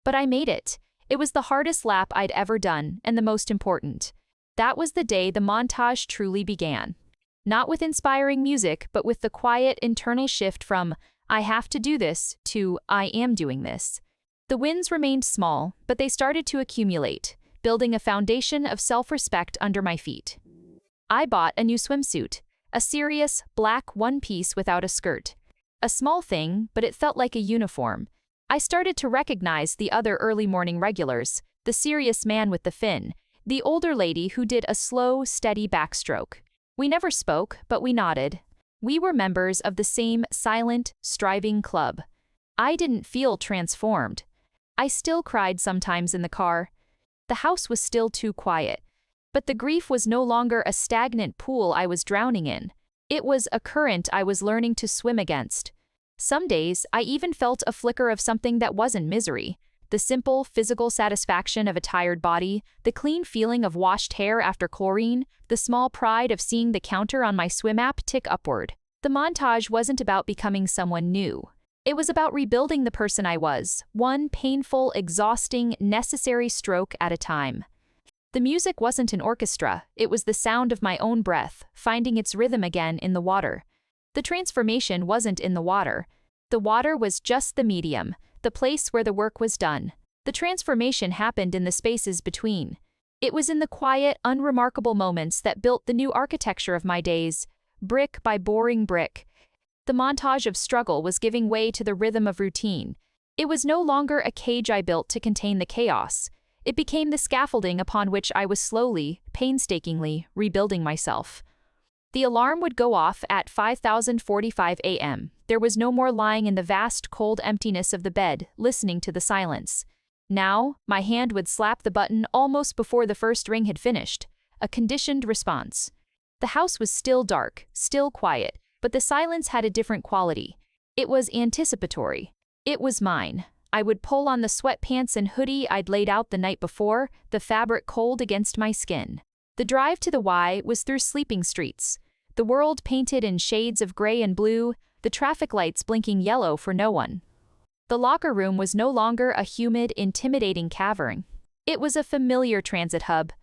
But I made it. It was the hardest lap I'd ever done, and the most important. That was the day the montage truly began. Not with inspiring music, but with the quiet internal shift from, I have to do this, to, I am doing this. The wins remained small, but they started to accumulate, building a foundation of self-respect under my feet. I bought a new swimsuit, a serious, black one-piece without a skirt. A small thing, but it felt like a uniform. I started to recognize the other early morning regulars, the serious man with the fin, the older lady who did a slow, steady backstroke. We never spoke, but we nodded. We were members of the same silent, striving club. I didn't feel transformed. I still cried sometimes in the car. The house was still too quiet. But the grief was no longer a stagnant pool I was drowning in. It was a current I was learning to swim against. Some days, I even felt a flicker of something that wasn't misery. The simple, physical satisfaction of a tired body, the clean feeling of washed hair after chlorine, the small pride of seeing the counter on my swim app tick upward. The montage wasn't about becoming someone new. It was about rebuilding the person I was, one painful, exhausting, necessary stroke at a time. The music wasn't an orchestra, it was the sound of my own breath, finding its rhythm again in the water. The transformation wasn't in the water. The water was just the medium, the place where the work was done. The transformation happened in the spaces between. It was in the quiet, unremarkable moments that built the new architecture of my days, brick by boring brick. The montage of struggle was giving way to the rhythm of routine. It was no longer a cage I built to contain the chaos. It became the scaffolding upon which I was slowly, painstakingly rebuilding myself. The alarm would go off at 5:45 a.m. There was no more lying in the vast, cold emptiness of the bed, listening to the silence. Now, my hand would slap the button almost before the first ring had finished, a conditioned response. The house was still dark, still quiet, but the silence had a different quality. It was anticipatory. It was mine. I would pull on the sweatpants and hoodie I'd laid out the night before, the fabric cold against my skin. The drive to the Y was through sleeping streets, the world painted in shades of gray and blue, the traffic lights blinking yellow for no one. The locker room was no longer a humid, intimidating cavern. It was a familiar transit hub.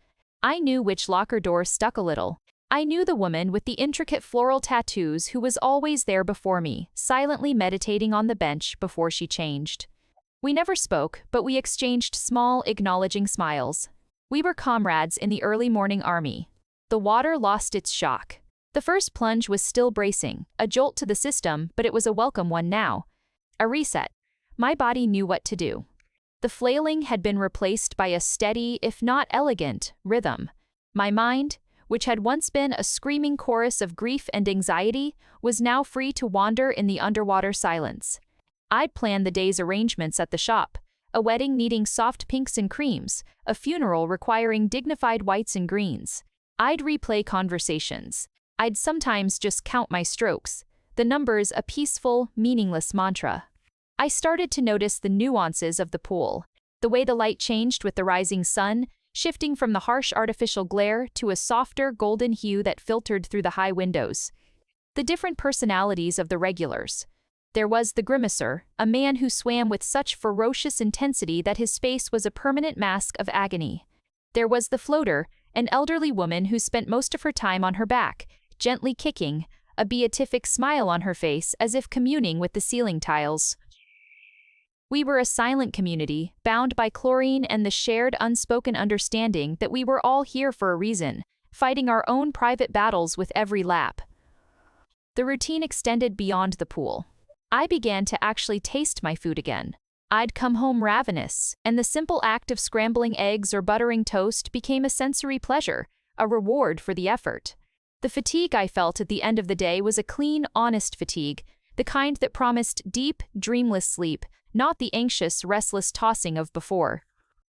I knew which locker door stuck a little. I knew the woman with the intricate floral tattoos who was always there before me, silently meditating on the bench before she changed. We never spoke, but we exchanged small, acknowledging smiles. We were comrades in the early morning army. The water lost its shock. The first plunge was still bracing, a jolt to the system, but it was a welcome one now. A reset. My body knew what to do. The flailing had been replaced by a steady, if not elegant, rhythm. My mind, which had once been a screaming chorus of grief and anxiety, was now free to wander in the underwater silence. I'd planned the day's arrangements at the shop, a wedding needing soft pinks and creams, a funeral requiring dignified whites and greens. I'd replay conversations. I'd sometimes just count my strokes, the numbers a peaceful, meaningless mantra. I started to notice the nuances of the pool, the way the light changed with the rising sun, shifting from the harsh artificial glare to a softer golden hue that filtered through the high windows. The different personalities of the regulars. There was the grimacer, a man who swam with such ferocious intensity that his face was a permanent mask of agony. There was the floater, an elderly woman who spent most of her time on her back, gently kicking, a beatific smile on her face as if communing with the ceiling tiles. We were a silent community, bound by chlorine and the shared unspoken understanding that we were all here for a reason, fighting our own private battles with every lap. The routine extended beyond the pool. I began to actually taste my food again. I'd come home ravenous, and the simple act of scrambling eggs or buttering toast became a sensory pleasure, a reward for the effort. The fatigue I felt at the end of the day was a clean, honest fatigue, the kind that promised deep, dreamless sleep, not the anxious, restless tossing of before.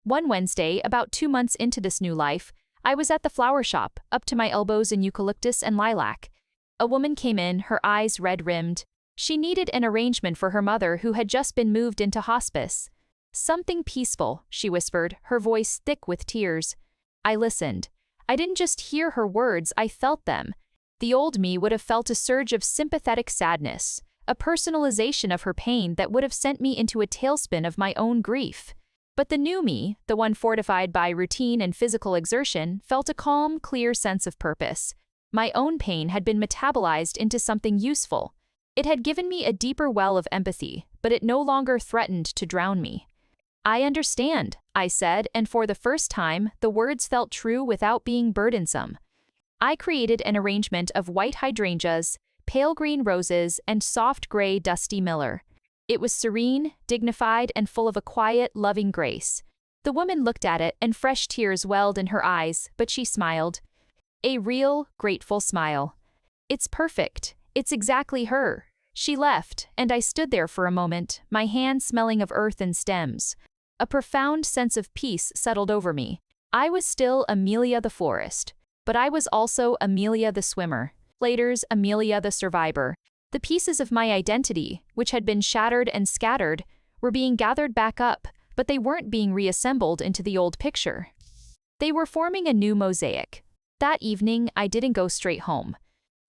One Wednesday, about 2 months into this new life, I was at the flower shop, up to my elbows in eucalyptus and lilac. A woman came in, her eyes red-rimmed. She needed an arrangement for her mother who had just been moved into hospice. "Something peaceful," she whispered, her voice thick with tears. I listened. I didn't just hear her words, I felt them. The old me would have felt a surge of sympathetic sadness, a personalization of her pain that would have sent me into a tailspin of my own grief. But the new me, the one fortified by routine and physical exertion, felt a calm, clear sense of purpose. My own pain had been metabolized into something useful. It had given me a deeper well of empathy, but it no longer threatened to drown me. "I understand," I said, and for the first time, the words felt true without being burdensome. I created an arrangement of white hydrangeas, pale green roses, and soft gray dusty miller. It was serene, dignified, and full of a quiet, loving grace. The woman looked at it, and fresh tears welled in her eyes, but she smiled. A real, grateful smile. "It's perfect. It's exactly her." She left, and I stood there for a moment, my hands smelling of earth and stems. A profound sense of peace settled over me. I was still Amelia the florist, but I was also Amelia the swimmer, later's Amelia the survivor. The pieces of my identity, which had been shattered and scattered, were being gathered back up, but they weren't being reassembled into the old picture. They were forming a new mosaic. That evening, I didn't go straight home.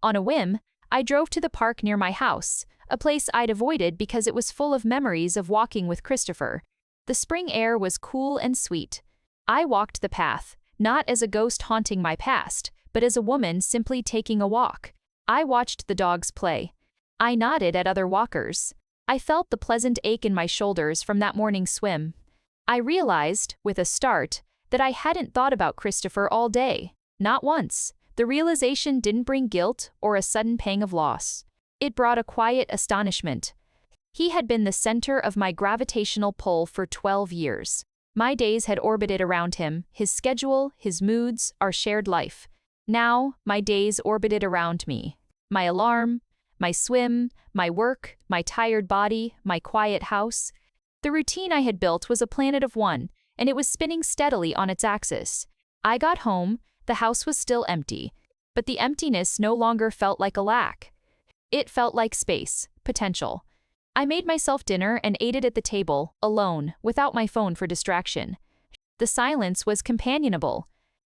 On a whim, I drove to the park near my house, a place I'd avoided because it was full of memories of walking with Christopher. The spring air was cool and sweet. I walked the path, not as a ghost haunting my past, but as a woman simply taking a walk. I watched the dogs play. I nodded at other walkers. I felt the pleasant ache in my shoulders from that morning's swim. I realized, with a start, that I hadn't thought about Christopher all day. Not once. The realization didn't bring guilt or a sudden pang of loss. It brought a quiet astonishment. He had been the center of my gravitational pull for 12 years. My days had orbited around him, his schedule, his moods, our shared life. Now, my days orbited around me. My alarm, my swim, my work, my tired body, my quiet house. The routine I had built was a planet of one, and it was spinning steadily on its axis. I got home, the house was still empty, but the emptiness no longer felt like a lack. It felt like space, potential. I made myself dinner and ate it at the table, alone, without my phone for distraction. The silence was companionable.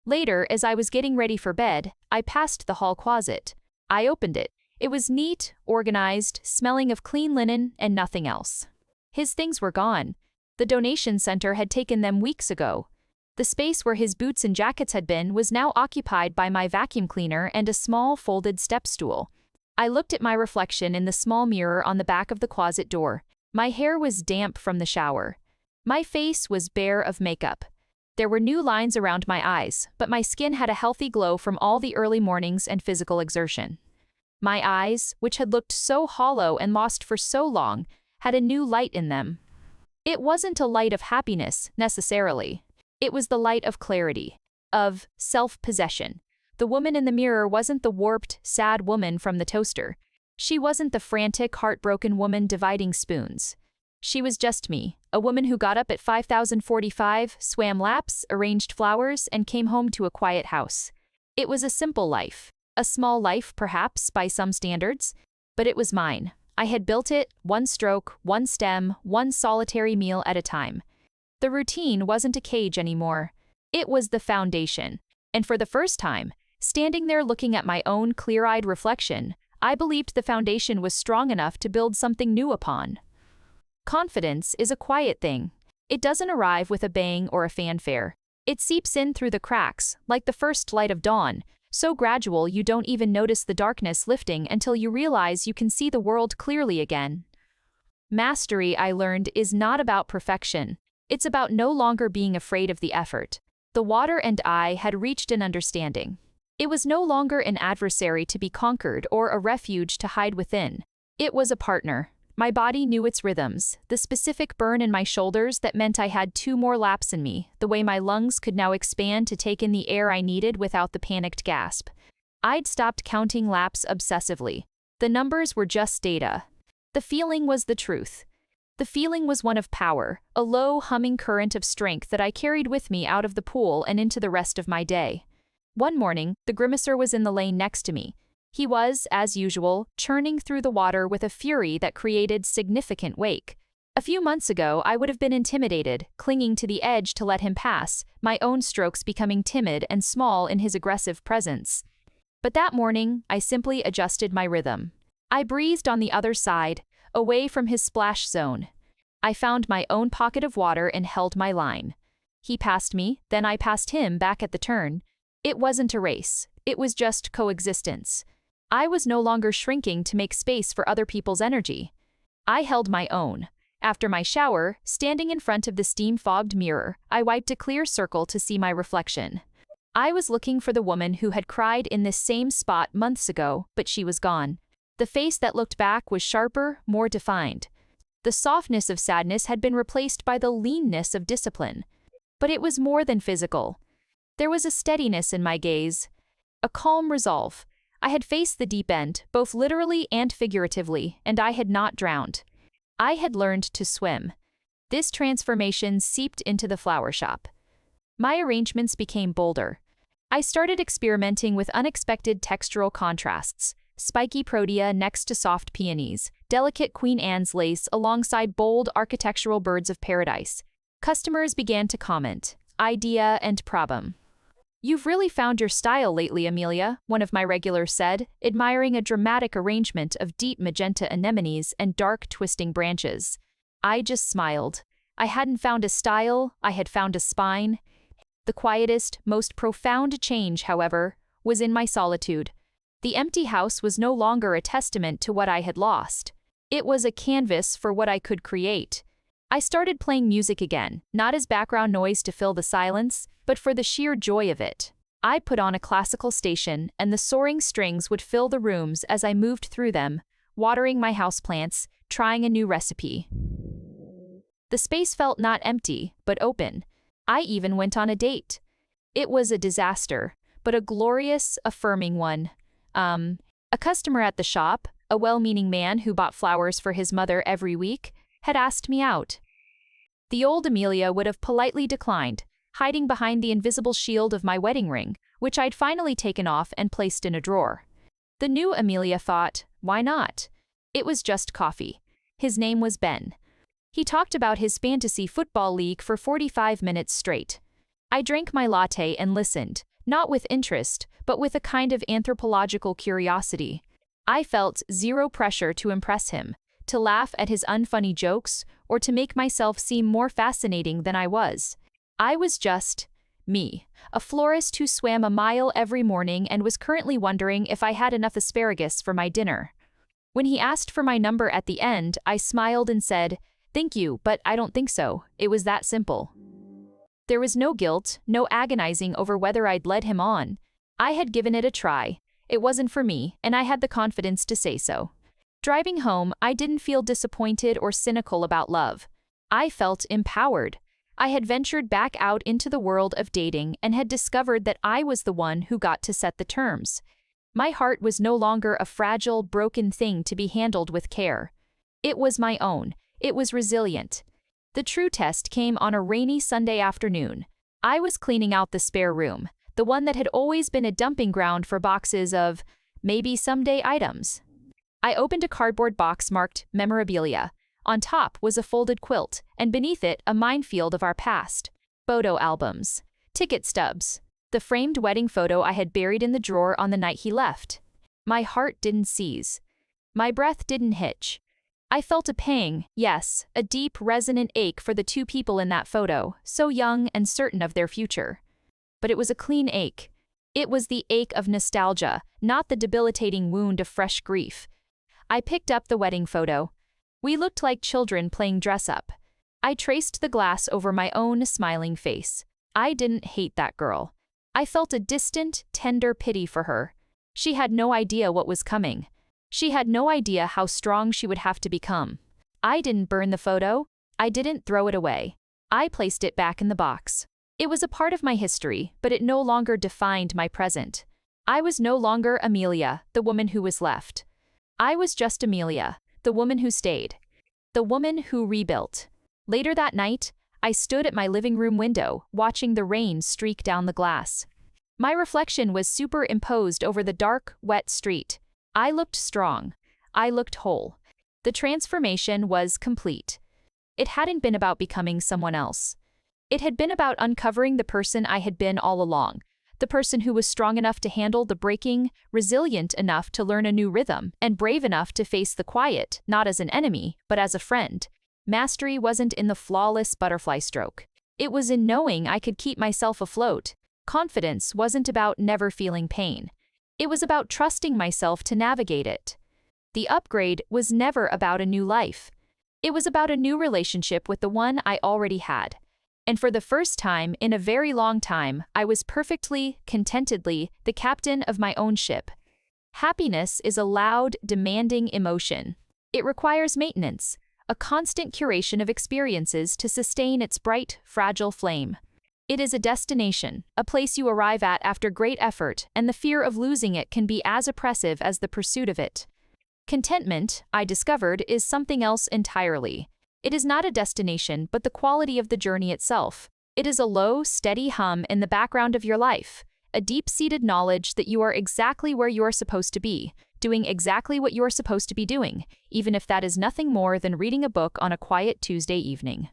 Later, as I was getting ready for bed, I passed the hall closet. I opened it. It was neat, organized, smelling of clean linen and nothing else. His things were gone. The donation center had taken them weeks ago. The space where his boots and jackets had been was now occupied by my vacuum cleaner and a small folded step stool. I looked at my reflection in the small mirror on the back of the closet door. My hair was damp from the shower. My face was bare of makeup. There were new lines around my eyes, but my skin had a healthy glow from all the early mornings and physical exertion. My eyes, which had looked so hollow and lost for so long, had a new light in them. It wasn't a light of happiness, necessarily. It was the light of clarity, of self-possession. The woman in the mirror wasn't the warped, sad woman from the toaster. She wasn't the frantic, heartbroken woman dividing spoons. She was just me, a woman who got up at 5045, swam laps, arranged flowers, and came home to a quiet house. It was a simple life. A small life, perhaps, by some standards. But it was mine. I had built it, one stroke, one stem, one solitary meal at a time. The routine wasn't a cage anymore. It was the foundation. And for the first time, standing there looking at my own clear-eyed reflection, I believed the foundation was strong enough to build something new upon. Confidence is a quiet thing. It doesn't arrive with a bang or a fanfare. It seeps in through the cracks, like the first light of dawn, so gradual you don't even notice the darkness lifting until you realize you can see the world clearly again. Mastery, I learned, is not about perfection. It's about no longer being afraid of the effort. The water and I had reached an understanding. It was no longer an adversary to be conquered or a refuge to hide within. It was a partner. My body knew its rhythms, the specific burn in my shoulders that meant I had 2 more laps in me, the way my lungs could now expand to take in the air I needed without the panicked gasp. I'd stopped counting laps obsessively. The numbers were just data. The feeling was the truth. The feeling was one of power, a low, humming current of strength that I carried with me out of the pool and into the rest of my day. One morning, the grimacer was in the lane next to me. He was, as usual, churning through the water with a fury that created significant wake. A few months ago, I would have been intimidated, clinging to the edge to let him pass, my own strokes becoming timid and small in his aggressive presence. But that morning, I simply adjusted my rhythm. I breezed on the other side, away from his splash zone. I found my own pocket of water and held my line. He passed me, then I passed him back at the turn. It wasn't a race, it was just coexistence. I was no longer shrinking to make space for other people's energy. I held my own. After my shower, standing in front of the steam-fogged mirror, I wiped a clear circle to see my reflection. I was looking for the woman who had cried in this same spot months ago, but she was gone. The face that looked back was sharper, more defined. The softness of sadness had been replaced by the leanness of discipline. But it was more than physical. There was a steadiness in my gaze, a calm resolve. I had faced the deep end, both literally and figuratively, and I had not drowned. I had learned to swim. This transformation seeped into the flower shop. My arrangements became bolder. I started experimenting with unexpected textural contrasts, spiky protea next to soft peonies, delicate Queen Anne's lace alongside bold architectural birds of paradise. Customers began to comment, idea and problem. "You've really found your style lately, Amelia," one of my regulars said, admiring a dramatic arrangement of deep magenta anemones and dark twisting branches. I just smiled. I hadn't found a style, I had found a spine. The quietest, most profound change, however, was in my solitude. The empty house was no longer a testament to what I had lost. It was a canvas for what I could create. I started playing music again, not as background noise to fill the silence, but for the sheer joy of it. I put on a classical station, and the soaring strings would fill the rooms as I moved through them, watering my houseplants, trying a new recipe. The space felt not empty, but open. I even went on a date. It was a disaster, but a glorious, affirming one. A customer at the shop, a well-meaning man who bought flowers for his mother every week, had asked me out. The old Amelia would have politely declined, hiding behind the invisible shield of my wedding ring, which I'd finally taken off and placed in a drawer. The new Amelia thought, why not? It was just coffee. His name was Ben. He talked about his fantasy football league for 45 minutes straight. I drank my latte and listened, not with interest, but with a kind of anthropological curiosity. I felt zero pressure to impress him, to laugh at his unfunny jokes, or to make myself seem more fascinating than I was. I was just me, a florist who swam a mile every morning and was currently wondering if I had enough asparagus for my dinner. When he asked for my number at the end, I smiled and said, "Thank you, but I don't think so." It was that simple. There was no guilt, no agonizing over whether I'd led him on. I had given it a try. It wasn't for me, and I had the confidence to say so. Driving home, I didn't feel disappointed or cynical about love. I felt empowered. I had ventured back out into the world of dating and had discovered that I was the one who got to set the terms. My heart was no longer a fragile, broken thing to be handled with care. It was my own. It was resilient. The true test came on a rainy Sunday afternoon. I was cleaning out the spare room, the one that had always been a dumping ground for boxes of maybe someday items. I opened a cardboard box marked memorabilia. On top was a folded quilt, and beneath it a minefield of our past. Photo albums, ticket stubs, the framed wedding photo I had buried in the drawer on the night he left. My heart didn't seize. My breath didn't hitch. I felt a pang, yes, a deep, resonant ache for the two people in that photo, so young and certain of their future. But it was a clean ache. It was the ache of nostalgia, not the debilitating wound of fresh grief. I picked up the wedding photo. We looked like children playing dress-up. I traced the glass over my own smiling face. I didn't hate that girl. I felt a distant, tender pity for her. She had no idea what was coming. She had no idea how strong she would have to become. I didn't burn the photo. I didn't throw it away. I placed it back in the box. It was a part of my history, but it no longer defined my present. I was no longer Amelia, the woman who was left. I was just Amelia, the woman who stayed. The woman who rebuilt. Later that night, I stood at my living room window, watching the rain streak down the glass. My reflection was superimposed over the dark, wet street. I looked strong. I looked whole. The transformation was complete. It hadn't been about becoming someone else. It had been about uncovering the person I had been all along, the person who was strong enough to handle the breaking, resilient enough to learn a new rhythm, and brave enough to face the quiet, not as an enemy, but as a friend. Mastery wasn't in the flawless butterfly stroke. It was in knowing I could keep myself afloat. Confidence wasn't about never feeling pain. It was about trusting myself to navigate it. The upgrade was never about a new life. It was about a new relationship with the one I already had. And for the first time in a very long time, I was perfectly, contentedly, the captain of my own ship. Happiness is a loud, demanding emotion. It requires maintenance, a constant curation of experiences to sustain its bright, fragile flame. It is a destination, a place you arrive at after great effort, and the fear of losing it can be as oppressive as the pursuit of it. Contentment, I discovered, is something else entirely. It is not a destination, but the quality of the journey itself. It is a low, steady hum in the background of your life, a deep-seated knowledge that you are exactly where you are supposed to be, doing exactly what you are supposed to be doing, even if that is nothing more than reading a book on a quiet Tuesday evening.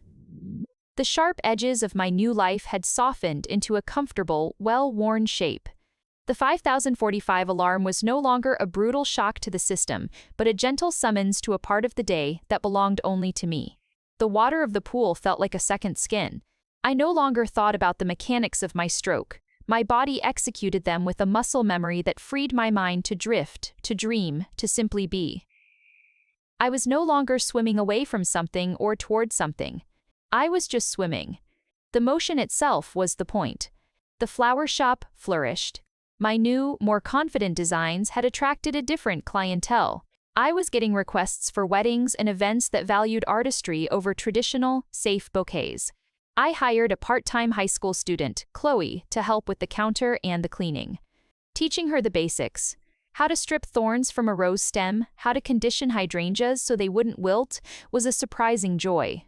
The sharp edges of my new life had softened into a comfortable, well-worn shape. The 5045 alarm was no longer a brutal shock to the system, but a gentle summons to a part of the day that belonged only to me. The water of the pool felt like a second skin. I no longer thought about the mechanics of my stroke. My body executed them with a muscle memory that freed my mind to drift, to dream, to simply be. I was no longer swimming away from something or toward something. I was just swimming. The motion itself was the point. The flower shop flourished. My new, more confident designs had attracted a different clientele. I was getting requests for weddings and events that valued artistry over traditional, safe bouquets. I hired a part-time high school student, Chloe, to help with the counter and the cleaning. Teaching her the basics. How to strip thorns from a rose stem, how to condition hydrangeas so they wouldn't wilt, was a surprising joy.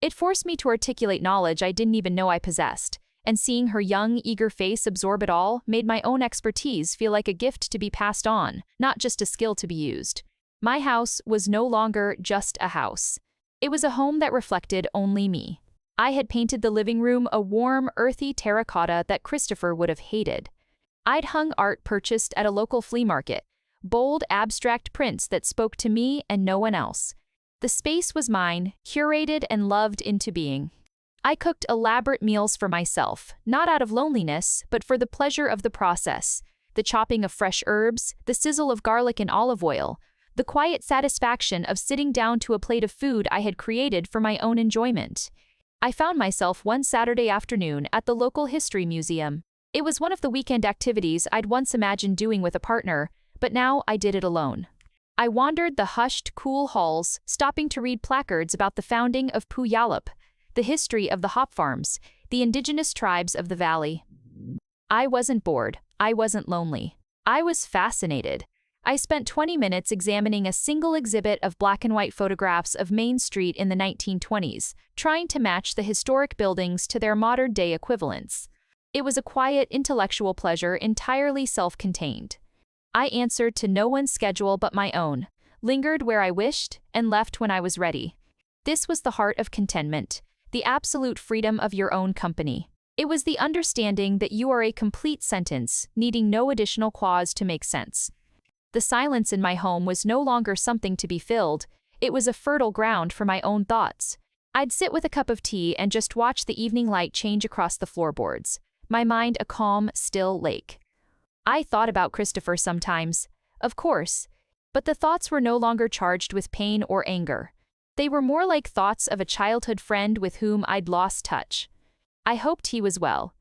It forced me to articulate knowledge I didn't even know I possessed, and seeing her young, eager face absorb it all made my own expertise feel like a gift to be passed on, not just a skill to be used. My house was no longer just a house. It was a home that reflected only me. I had painted the living room a warm, earthy terracotta that Christopher would have hated. I'd hung art purchased at a local flea market, bold, abstract prints that spoke to me and no one else. The space was mine, curated and loved into being. I cooked elaborate meals for myself, not out of loneliness, but for the pleasure of the process. The chopping of fresh herbs, the sizzle of garlic and olive oil, the quiet satisfaction of sitting down to a plate of food I had created for my own enjoyment. I found myself one Saturday afternoon at the local history museum. It was one of the weekend activities I'd once imagined doing with a partner, but now I did it alone. I wandered the hushed, cool halls, stopping to read placards about the founding of Puyallup, the history of the hop farms, the indigenous tribes of the valley. I wasn't bored. I wasn't lonely. I was fascinated. I spent 20 minutes examining a single exhibit of black and white photographs of Main Street in the 1920s, trying to match the historic buildings to their modern-day equivalents. It was a quiet, intellectual pleasure entirely self-contained. I answered to no one's schedule but my own, lingered where I wished, and left when I was ready. This was the heart of contentment, the absolute freedom of your own company. It was the understanding that you are a complete sentence, needing no additional clause to make sense. The silence in my home was no longer something to be filled, it was a fertile ground for my own thoughts. I'd sit with a cup of tea and just watch the evening light change across the floorboards, my mind a calm, still lake. I thought about Christopher sometimes, of course, but the thoughts were no longer charged with pain or anger. They were more like thoughts of a childhood friend with whom I'd lost touch. I hoped he was well.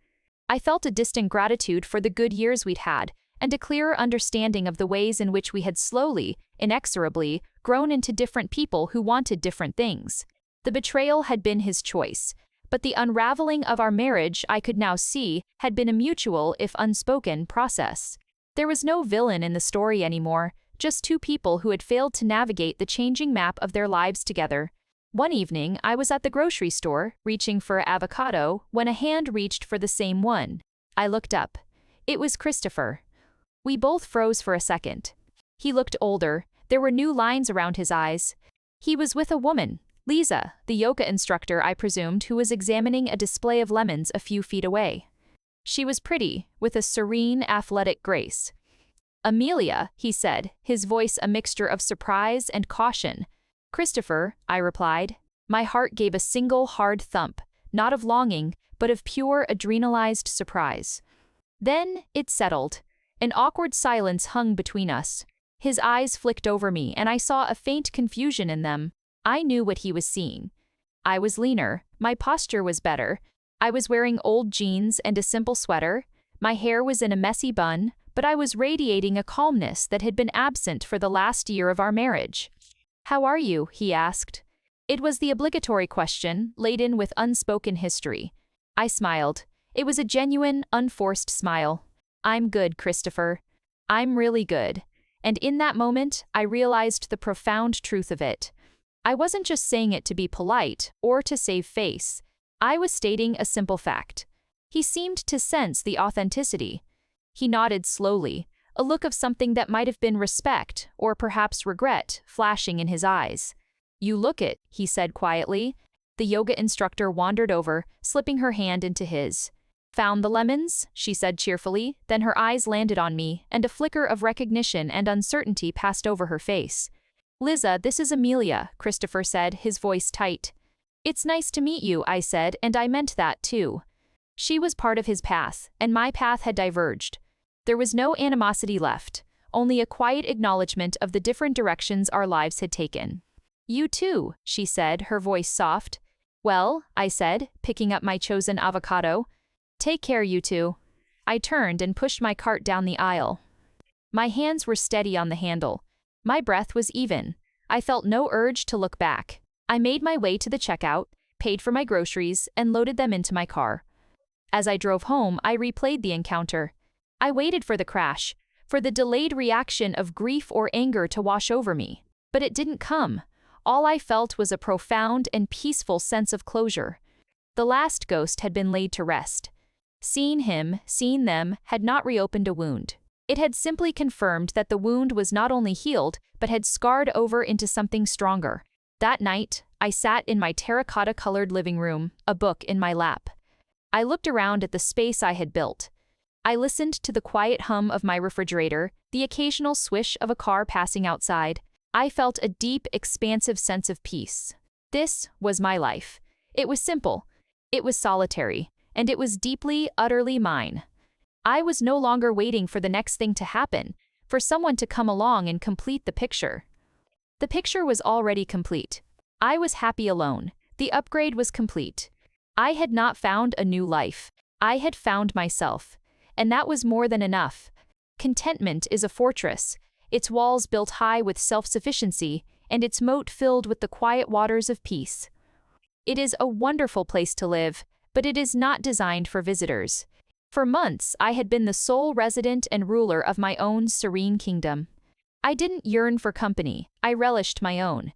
I felt a distant gratitude for the good years we'd had, and a clearer understanding of the ways in which we had slowly, inexorably, grown into different people who wanted different things. The betrayal had been his choice, but the unraveling of our marriage, I could now see, had been a mutual, if unspoken, process. There was no villain in the story anymore, just two people who had failed to navigate the changing map of their lives together. One evening, I was at the grocery store, reaching for avocado, when a hand reached for the same one. I looked up. It was Christopher. We both froze for a second. He looked older. There were new lines around his eyes. He was with a woman, Lisa, the yoga instructor I presumed, who was examining a display of lemons a few feet away. She was pretty, with a serene, athletic grace. "Amelia," he said, his voice a mixture of surprise and caution. "Christopher," I replied. My heart gave a single hard thump, not of longing, but of pure adrenalized surprise. Then it settled. An awkward silence hung between us. His eyes flicked over me, and I saw a faint confusion in them. I knew what he was seeing. I was leaner, my posture was better. I was wearing old jeans and a simple sweater. My hair was in a messy bun, but I was radiating a calmness that had been absent for the last year of our marriage. "How are you?" he asked. It was the obligatory question, laden with unspoken history. I smiled. It was a genuine, unforced smile. "I'm good, Christopher. I'm really good." And in that moment, I realized the profound truth of it. I wasn't just saying it to be polite or to save face. I was stating a simple fact. He seemed to sense the authenticity. He nodded slowly, a look of something that might have been respect or perhaps regret flashing in his eyes. "You look it," he said quietly. The yoga instructor wandered over, slipping her hand into his. "Found the lemons?" she said cheerfully, then her eyes landed on me, and a flicker of recognition and uncertainty passed over her face. "Liza, this is Amelia," Christopher said, his voice tight. "It's nice to meet you," I said, and I meant that too. She was part of his path, and my path had diverged. There was no animosity left, only a quiet acknowledgement of the different directions our lives had taken. "You too," she said, her voice soft. "Well," I said, picking up my chosen avocado. "Take care, you two." I turned and pushed my cart down the aisle. My hands were steady on the handle. My breath was even. I felt no urge to look back. I made my way to the checkout, paid for my groceries, and loaded them into my car. As I drove home, I replayed the encounter. I waited for the crash, for the delayed reaction of grief or anger to wash over me. But it didn't come. All I felt was a profound and peaceful sense of closure. The last ghost had been laid to rest. Seeing him, seeing them, had not reopened a wound. It had simply confirmed that the wound was not only healed, but had scarred over into something stronger. That night, I sat in my terracotta-colored living room, a book in my lap. I looked around at the space I had built. I listened to the quiet hum of my refrigerator, the occasional swish of a car passing outside. I felt a deep, expansive sense of peace. This was my life. It was simple. It was solitary. And it was deeply, utterly mine. I was no longer waiting for the next thing to happen, for someone to come along and complete the picture. The picture was already complete. I was happy alone. The upgrade was complete. I had not found a new life. I had found myself. And that was more than enough. Contentment is a fortress, its walls built high with self-sufficiency, and its moat filled with the quiet waters of peace. It is a wonderful place to live, but it is not designed for visitors. For months, I had been the sole resident and ruler of my own serene kingdom. I didn't yearn for company, I relished my own.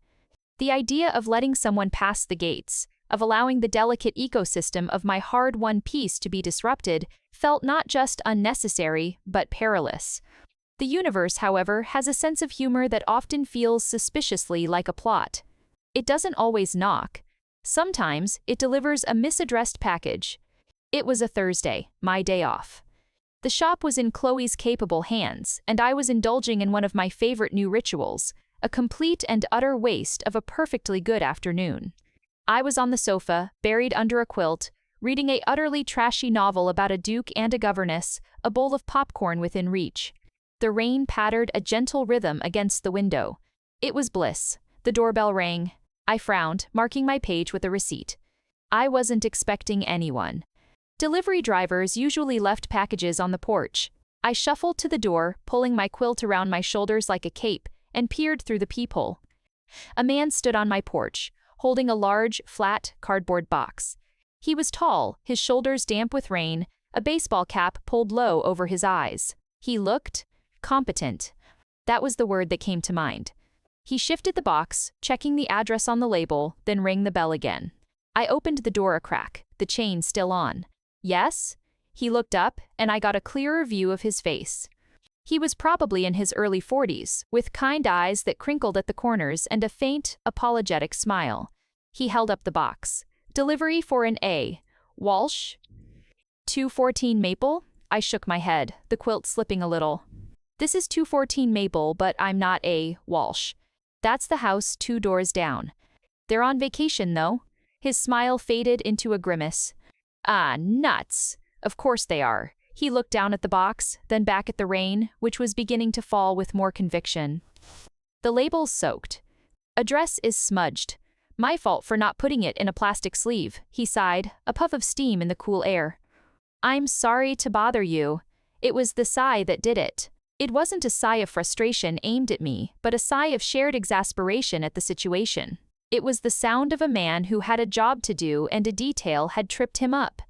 The idea of letting someone pass the gates, of allowing the delicate ecosystem of my hard-won peace to be disrupted, felt not just unnecessary, but perilous. The universe, however, has a sense of humor that often feels suspiciously like a plot. It doesn't always knock. Sometimes, it delivers a misaddressed package. It was a Thursday, my day off. The shop was in Chloe's capable hands, and I was indulging in one of my favorite new rituals, a complete and utter waste of a perfectly good afternoon. I was on the sofa, buried under a quilt, reading a utterly trashy novel about a duke and a governess, a bowl of popcorn within reach. The rain pattered a gentle rhythm against the window. It was bliss. The doorbell rang. I frowned, marking my page with a receipt. I wasn't expecting anyone. Delivery drivers usually left packages on the porch. I shuffled to the door, pulling my quilt around my shoulders like a cape, and peered through the peephole. A man stood on my porch, holding a large, flat, cardboard box. He was tall, his shoulders damp with rain, a baseball cap pulled low over his eyes. He looked competent. That was the word that came to mind. He shifted the box, checking the address on the label, then rang the bell again. I opened the door a crack, the chain still on. "Yes?" He looked up, and I got a clearer view of his face. He was probably in his early 40s, with kind eyes that crinkled at the corners and a faint, apologetic smile. He held up the box. "Delivery for an A. Walsh? 214 Maple?" I shook my head, the quilt slipping a little. "This is 214 Maple, but I'm not A. Walsh. That's the house 2 doors down." They're on vacation, though. His smile faded into a grimace. Ah, nuts. Of course they are. He looked down at the box, then back at the rain, which was beginning to fall with more conviction. The label's soaked. Address is smudged. My fault for not putting it in a plastic sleeve, he sighed, a puff of steam in the cool air. I'm sorry to bother you. It was the sigh that did it. It wasn't a sigh of frustration aimed at me, but a sigh of shared exasperation at the situation. It was the sound of a man who had a job to do and a detail had tripped him up.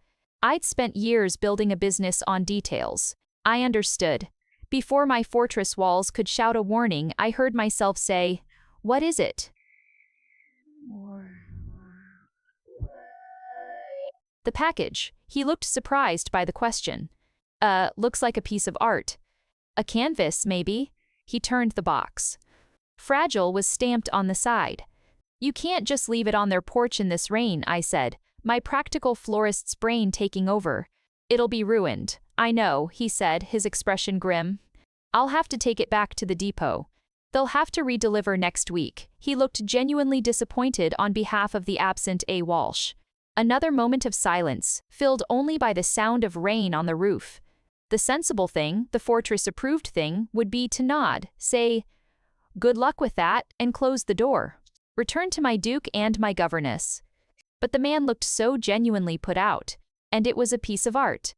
I'd spent years building a business on details. I understood. Before my fortress walls could shout a warning, I heard myself say, "What is it?" The package. He looked surprised by the question. Looks like a piece of art. A canvas, maybe? He turned the box. Fragile was stamped on the side. You can't just leave it on their porch in this rain, I said, my practical florist's brain taking over. It'll be ruined. I know, he said, his expression grim. I'll have to take it back to the depot. They'll have to redeliver next week. He looked genuinely disappointed on behalf of the absent A. Walsh. Another moment of silence, filled only by the sound of rain on the roof. The sensible thing, the fortress-approved thing, would be to nod, say, "Good luck with that," and close the door. Return to my duke and my governess. But the man looked so genuinely put out, and it was a piece of art.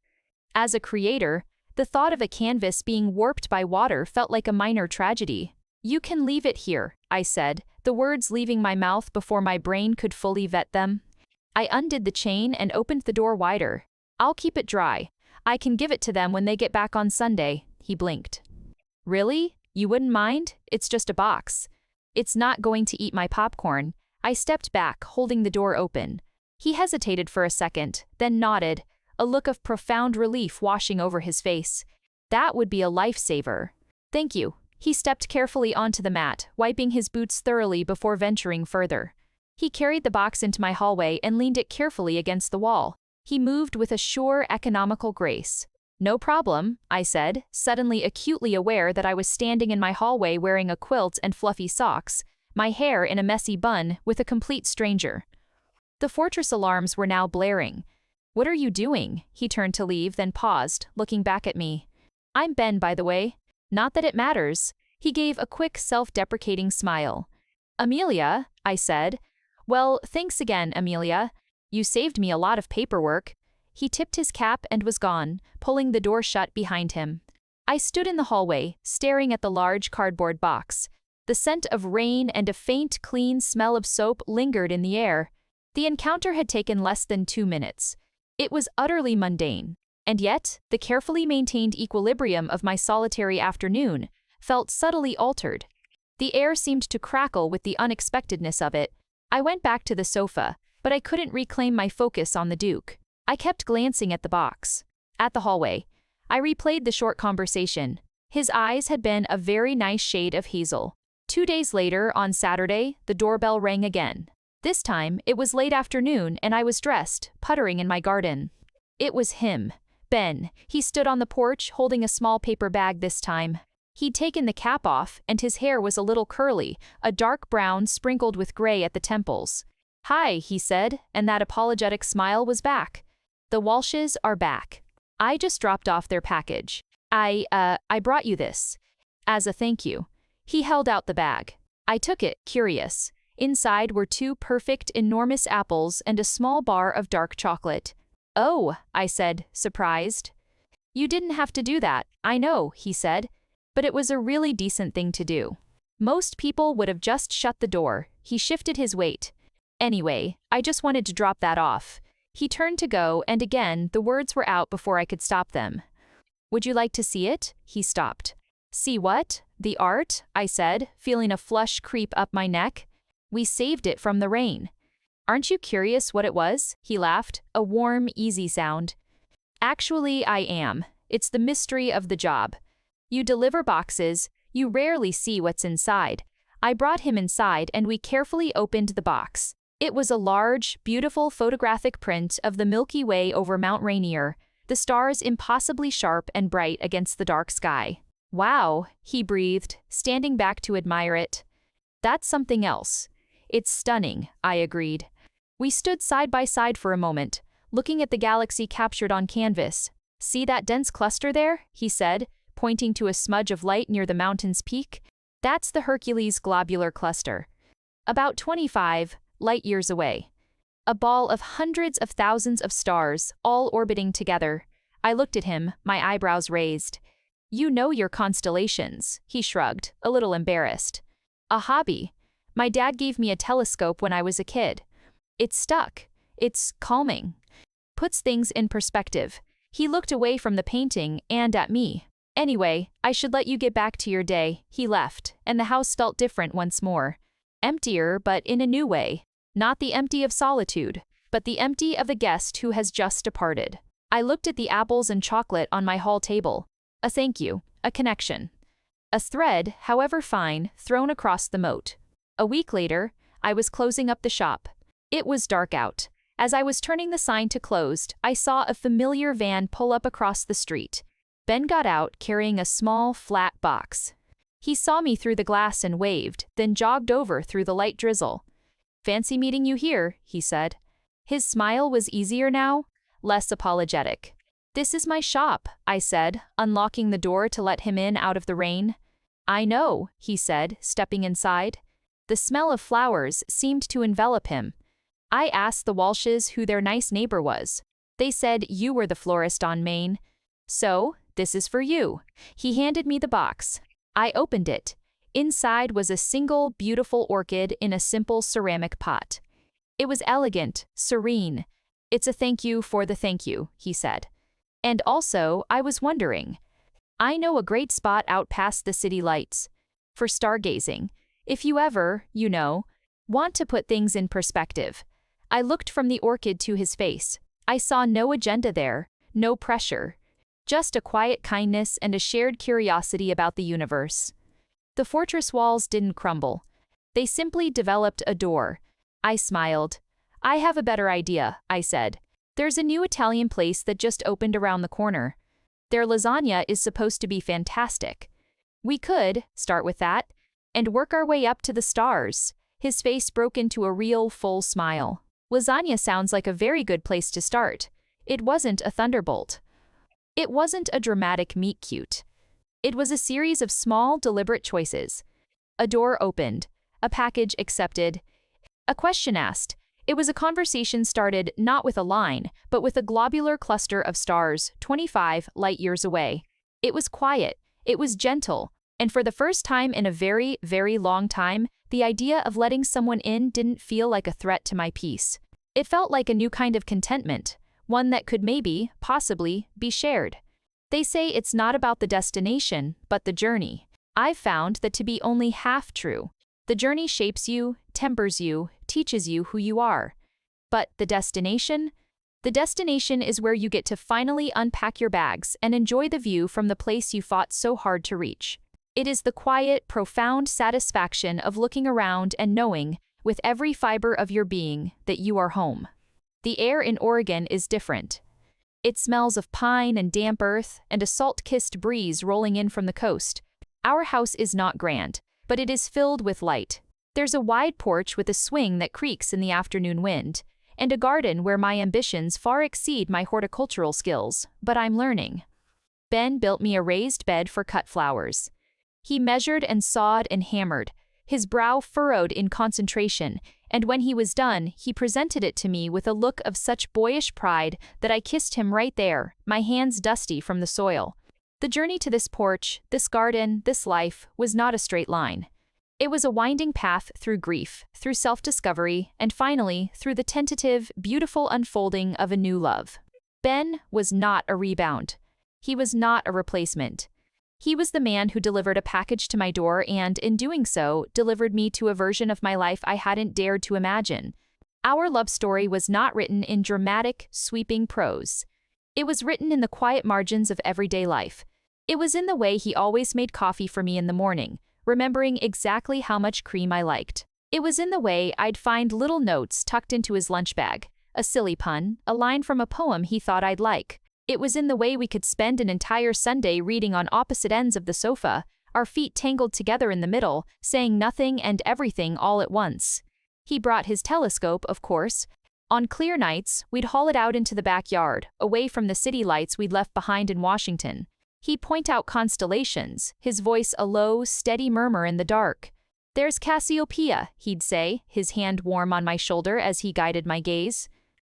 As a creator, the thought of a canvas being warped by water felt like a minor tragedy. You can leave it here, I said, the words leaving my mouth before my brain could fully vet them. I undid the chain and opened the door wider. I'll keep it dry. I can give it to them when they get back on Sunday, he blinked. Really? You wouldn't mind? It's just a box. It's not going to eat my popcorn. I stepped back, holding the door open. He hesitated for a second, then nodded, a look of profound relief washing over his face. That would be a lifesaver. Thank you. He stepped carefully onto the mat, wiping his boots thoroughly before venturing further. He carried the box into my hallway and leaned it carefully against the wall. He moved with a sure, economical grace. No problem, I said, suddenly acutely aware that I was standing in my hallway wearing a quilt and fluffy socks, my hair in a messy bun, with a complete stranger. The fortress alarms were now blaring. What are you doing? He turned to leave, then paused, looking back at me. I'm Ben, by the way. Not that it matters. He gave a quick, self-deprecating smile. Amelia, I said. Well, thanks again, Amelia. You saved me a lot of paperwork. He tipped his cap and was gone, pulling the door shut behind him. I stood in the hallway, staring at the large cardboard box. The scent of rain and a faint, clean smell of soap lingered in the air. The encounter had taken less than 2 minutes. It was utterly mundane, and yet, the carefully maintained equilibrium of my solitary afternoon felt subtly altered. The air seemed to crackle with the unexpectedness of it. I went back to the sofa, but I couldn't reclaim my focus on the Duke. I kept glancing at the box. At the hallway. I replayed the short conversation. His eyes had been a very nice shade of hazel. 2 days later, on Saturday, the doorbell rang again. This time, it was late afternoon and I was dressed, puttering in my garden. It was him. Ben. He stood on the porch, holding a small paper bag this time. He'd taken the cap off, and his hair was a little curly, a dark brown sprinkled with gray at the temples. Hi, he said, and that apologetic smile was back. The Walshes are back. I just dropped off their package. I brought you this. As a thank you. He held out the bag. I took it, curious. Inside were 2 perfect, enormous apples and a small bar of dark chocolate. Oh, I said, surprised. You didn't have to do that, I know, he said. But it was a really decent thing to do. Most people would have just shut the door. He shifted his weight. Anyway, I just wanted to drop that off. He turned to go, and again, the words were out before I could stop them. Would you like to see it? He stopped. See what? The art? I said, feeling a flush creep up my neck. We saved it from the rain. Aren't you curious what it was? He laughed, a warm, easy sound. Actually, I am. It's the mystery of the job. You deliver boxes, you rarely see what's inside. I brought him inside and we carefully opened the box. It was a large, beautiful photographic print of the Milky Way over Mount Rainier, the stars impossibly sharp and bright against the dark sky. Wow, he breathed, standing back to admire it. That's something else. It's stunning, I agreed. We stood side by side for a moment, looking at the galaxy captured on canvas. See that dense cluster there? He said, pointing to a smudge of light near the mountain's peak. That's the Hercules globular cluster. About 25 light-years away. A ball of hundreds of thousands of stars, all orbiting together. I looked at him, my eyebrows raised. You know your constellations, he shrugged, a little embarrassed. A hobby. My dad gave me a telescope when I was a kid. It's stuck. It's calming. Puts things in perspective. He looked away from the painting and at me. Anyway, I should let you get back to your day. He left, and the house felt different once more. Emptier, but in a new way. Not the empty of solitude, but the empty of a guest who has just departed. I looked at the apples and chocolate on my hall table. A thank you, a connection. A thread, however fine, thrown across the moat. A week later, I was closing up the shop. It was dark out. As I was turning the sign to closed, I saw a familiar van pull up across the street. Ben got out, carrying a small, flat box. He saw me through the glass and waved, then jogged over through the light drizzle. Fancy meeting you here, he said. His smile was easier now, less apologetic. This is my shop, I said, unlocking the door to let him in out of the rain. I know, he said, stepping inside. The smell of flowers seemed to envelop him. I asked the Walshes who their nice neighbor was. They said you were the florist on Main. So, this is for you. He handed me the box. I opened it. Inside was a single, beautiful orchid in a simple ceramic pot. It was elegant, serene. It's a thank you for the thank you, he said. And also, I was wondering. I know a great spot out past the city lights. For stargazing. If you ever, want to put things in perspective. I looked from the orchid to his face. I saw no agenda there, no pressure. Just a quiet kindness and a shared curiosity about the universe. The fortress walls didn't crumble. They simply developed a door. I smiled. I have a better idea, I said. There's a new Italian place that just opened around the corner. Their lasagna is supposed to be fantastic. We could start with that and work our way up to the stars. His face broke into a real, full smile. Lasagna sounds like a very good place to start. It wasn't a thunderbolt. It wasn't a dramatic meet-cute. It was a series of small, deliberate choices. A door opened. A package accepted. A question asked. It was a conversation started not with a line, but with a globular cluster of stars 25 light-years away. It was quiet. It was gentle. And for the first time in a very, very long time, the idea of letting someone in didn't feel like a threat to my peace. It felt like a new kind of contentment, one that could maybe, possibly, be shared. They say it's not about the destination, but the journey. I've found that to be only half true. The journey shapes you, tempers you, teaches you who you are. But the destination? The destination is where you get to finally unpack your bags and enjoy the view from the place you fought so hard to reach. It is the quiet, profound satisfaction of looking around and knowing, with every fiber of your being, that you are home. The air in Oregon is different. It smells of pine and damp earth and a salt-kissed breeze rolling in from the coast. Our house is not grand, but it is filled with light. There's a wide porch with a swing that creaks in the afternoon wind, and a garden where my ambitions far exceed my horticultural skills, but I'm learning. Ben built me a raised bed for cut flowers. He measured and sawed and hammered, his brow furrowed in concentration, and when he was done, he presented it to me with a look of such boyish pride that I kissed him right there, my hands dusty from the soil. The journey to this porch, this garden, this life, was not a straight line. It was a winding path through grief, through self-discovery, and finally, through the tentative, beautiful unfolding of a new love. Ben was not a rebound. He was not a replacement. He was the man who delivered a package to my door and, in doing so, delivered me to a version of my life I hadn't dared to imagine. Our love story was not written in dramatic, sweeping prose. It was written in the quiet margins of everyday life. It was in the way he always made coffee for me in the morning, remembering exactly how much cream I liked. It was in the way I'd find little notes tucked into his lunch bag, a silly pun, a line from a poem he thought I'd like. It was in the way we could spend an entire Sunday reading on opposite ends of the sofa, our feet tangled together in the middle, saying nothing and everything all at once. He brought his telescope, of course. On clear nights, we'd haul it out into the backyard, away from the city lights we'd left behind in Washington. He'd point out constellations, his voice a low, steady murmur in the dark. "There's Cassiopeia," he'd say, his hand warm on my shoulder as he guided my gaze.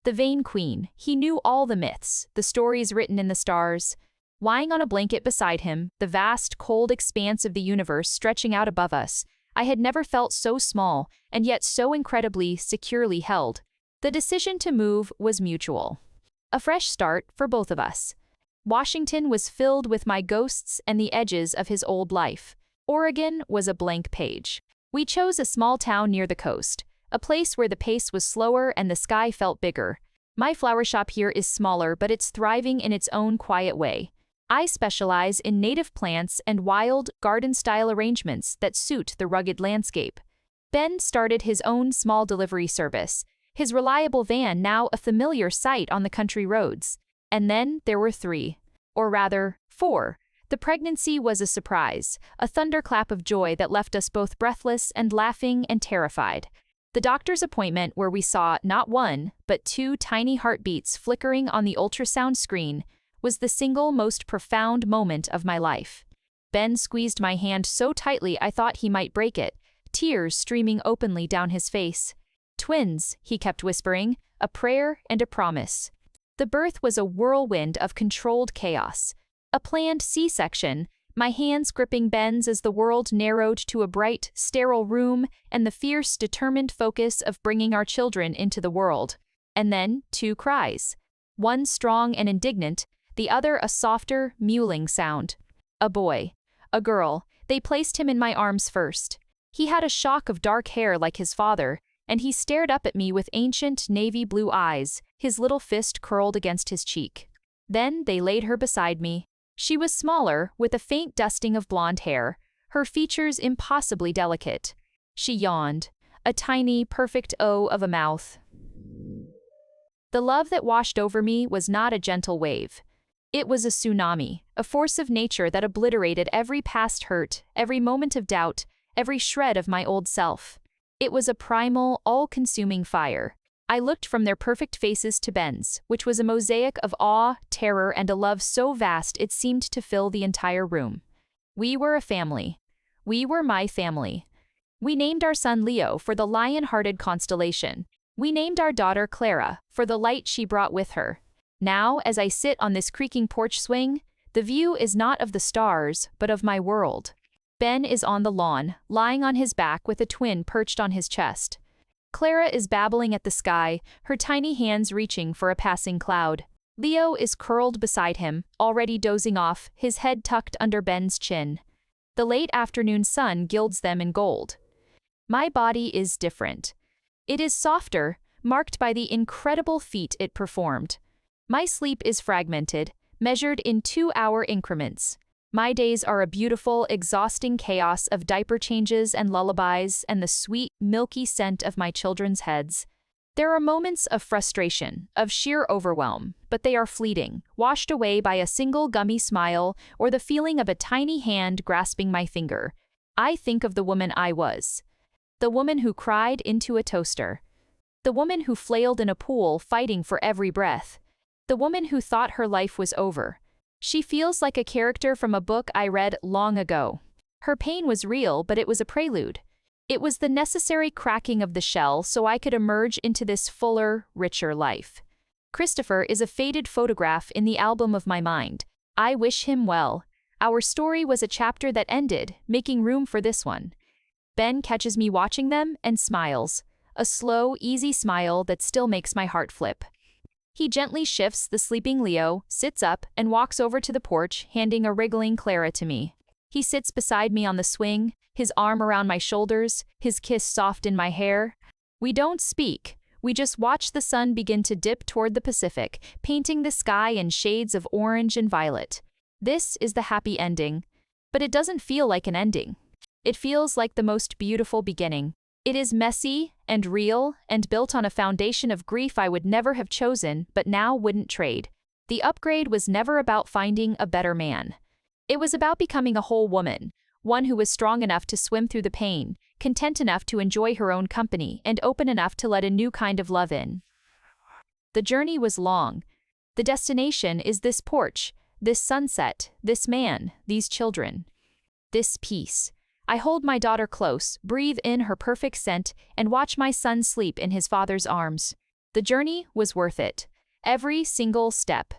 The vain queen, he knew all the myths, the stories written in the stars. Lying on a blanket beside him, the vast, cold expanse of the universe stretching out above us, I had never felt so small, and yet so incredibly, securely held. The decision to move was mutual. A fresh start for both of us. Washington was filled with my ghosts and the edges of his old life. Oregon was a blank page. We chose a small town near the coast, a place where the pace was slower and the sky felt bigger. My flower shop here is smaller, but it's thriving in its own quiet way. I specialize in native plants and wild, garden-style arrangements that suit the rugged landscape. Ben started his own small delivery service, his reliable van now a familiar sight on the country roads. And then there were three. Or rather, four. The pregnancy was a surprise, a thunderclap of joy that left us both breathless and laughing and terrified. The doctor's appointment where we saw not one, but two tiny heartbeats flickering on the ultrasound screen was the single most profound moment of my life. Ben squeezed my hand so tightly I thought he might break it, tears streaming openly down his face. "Twins," he kept whispering, "a prayer and a promise." The birth was a whirlwind of controlled chaos. A planned C-section, my hands gripping Ben's as the world narrowed to a bright, sterile room and the fierce, determined focus of bringing our children into the world. And then, two cries. One strong and indignant, the other a softer, mewling sound. A boy. A girl. They placed him in my arms first. He had a shock of dark hair like his father, and he stared up at me with ancient navy blue eyes, his little fist curled against his cheek. Then they laid her beside me. She was smaller, with a faint dusting of blonde hair, her features impossibly delicate. She yawned, a tiny, perfect O of a mouth. The love that washed over me was not a gentle wave. It was a tsunami, a force of nature that obliterated every past hurt, every moment of doubt, every shred of my old self. It was a primal, all-consuming fire. I looked from their perfect faces to Ben's, which was a mosaic of awe, terror, and a love so vast it seemed to fill the entire room. We were a family. We were my family. We named our son Leo for the lion-hearted constellation. We named our daughter Clara for the light she brought with her. Now, as I sit on this creaking porch swing, the view is not of the stars, but of my world. Ben is on the lawn, lying on his back with a twin perched on his chest. Clara is babbling at the sky, her tiny hands reaching for a passing cloud. Leo is curled beside him, already dozing off, his head tucked under Ben's chin. The late afternoon sun gilds them in gold. My body is different. It is softer, marked by the incredible feat it performed. My sleep is fragmented, measured in 2-hour increments. My days are a beautiful, exhausting chaos of diaper changes and lullabies and the sweet, milky scent of my children's heads. There are moments of frustration, of sheer overwhelm, but they are fleeting, washed away by a single gummy smile or the feeling of a tiny hand grasping my finger. I think of the woman I was. The woman who cried into a toaster. The woman who flailed in a pool fighting for every breath. The woman who thought her life was over. She feels like a character from a book I read long ago. Her pain was real, but it was a prelude. It was the necessary cracking of the shell so I could emerge into this fuller, richer life. Christopher is a faded photograph in the album of my mind. I wish him well. Our story was a chapter that ended, making room for this one. Ben catches me watching them and smiles. A slow, easy smile that still makes my heart flip. He gently shifts the sleeping Leo, sits up, and walks over to the porch, handing a wriggling Clara to me. He sits beside me on the swing, his arm around my shoulders, his kiss soft in my hair. We don't speak. We just watch the sun begin to dip toward the Pacific, painting the sky in shades of orange and violet. This is the happy ending. But it doesn't feel like an ending. It feels like the most beautiful beginning. It is messy and real and built on a foundation of grief I would never have chosen, but now wouldn't trade. The upgrade was never about finding a better man. It was about becoming a whole woman, one who was strong enough to swim through the pain, content enough to enjoy her own company and open enough to let a new kind of love in. The journey was long. The destination is this porch, this sunset, this man, these children. This peace. I hold my daughter close, breathe in her perfect scent, and watch my son sleep in his father's arms. The journey was worth it. Every single step.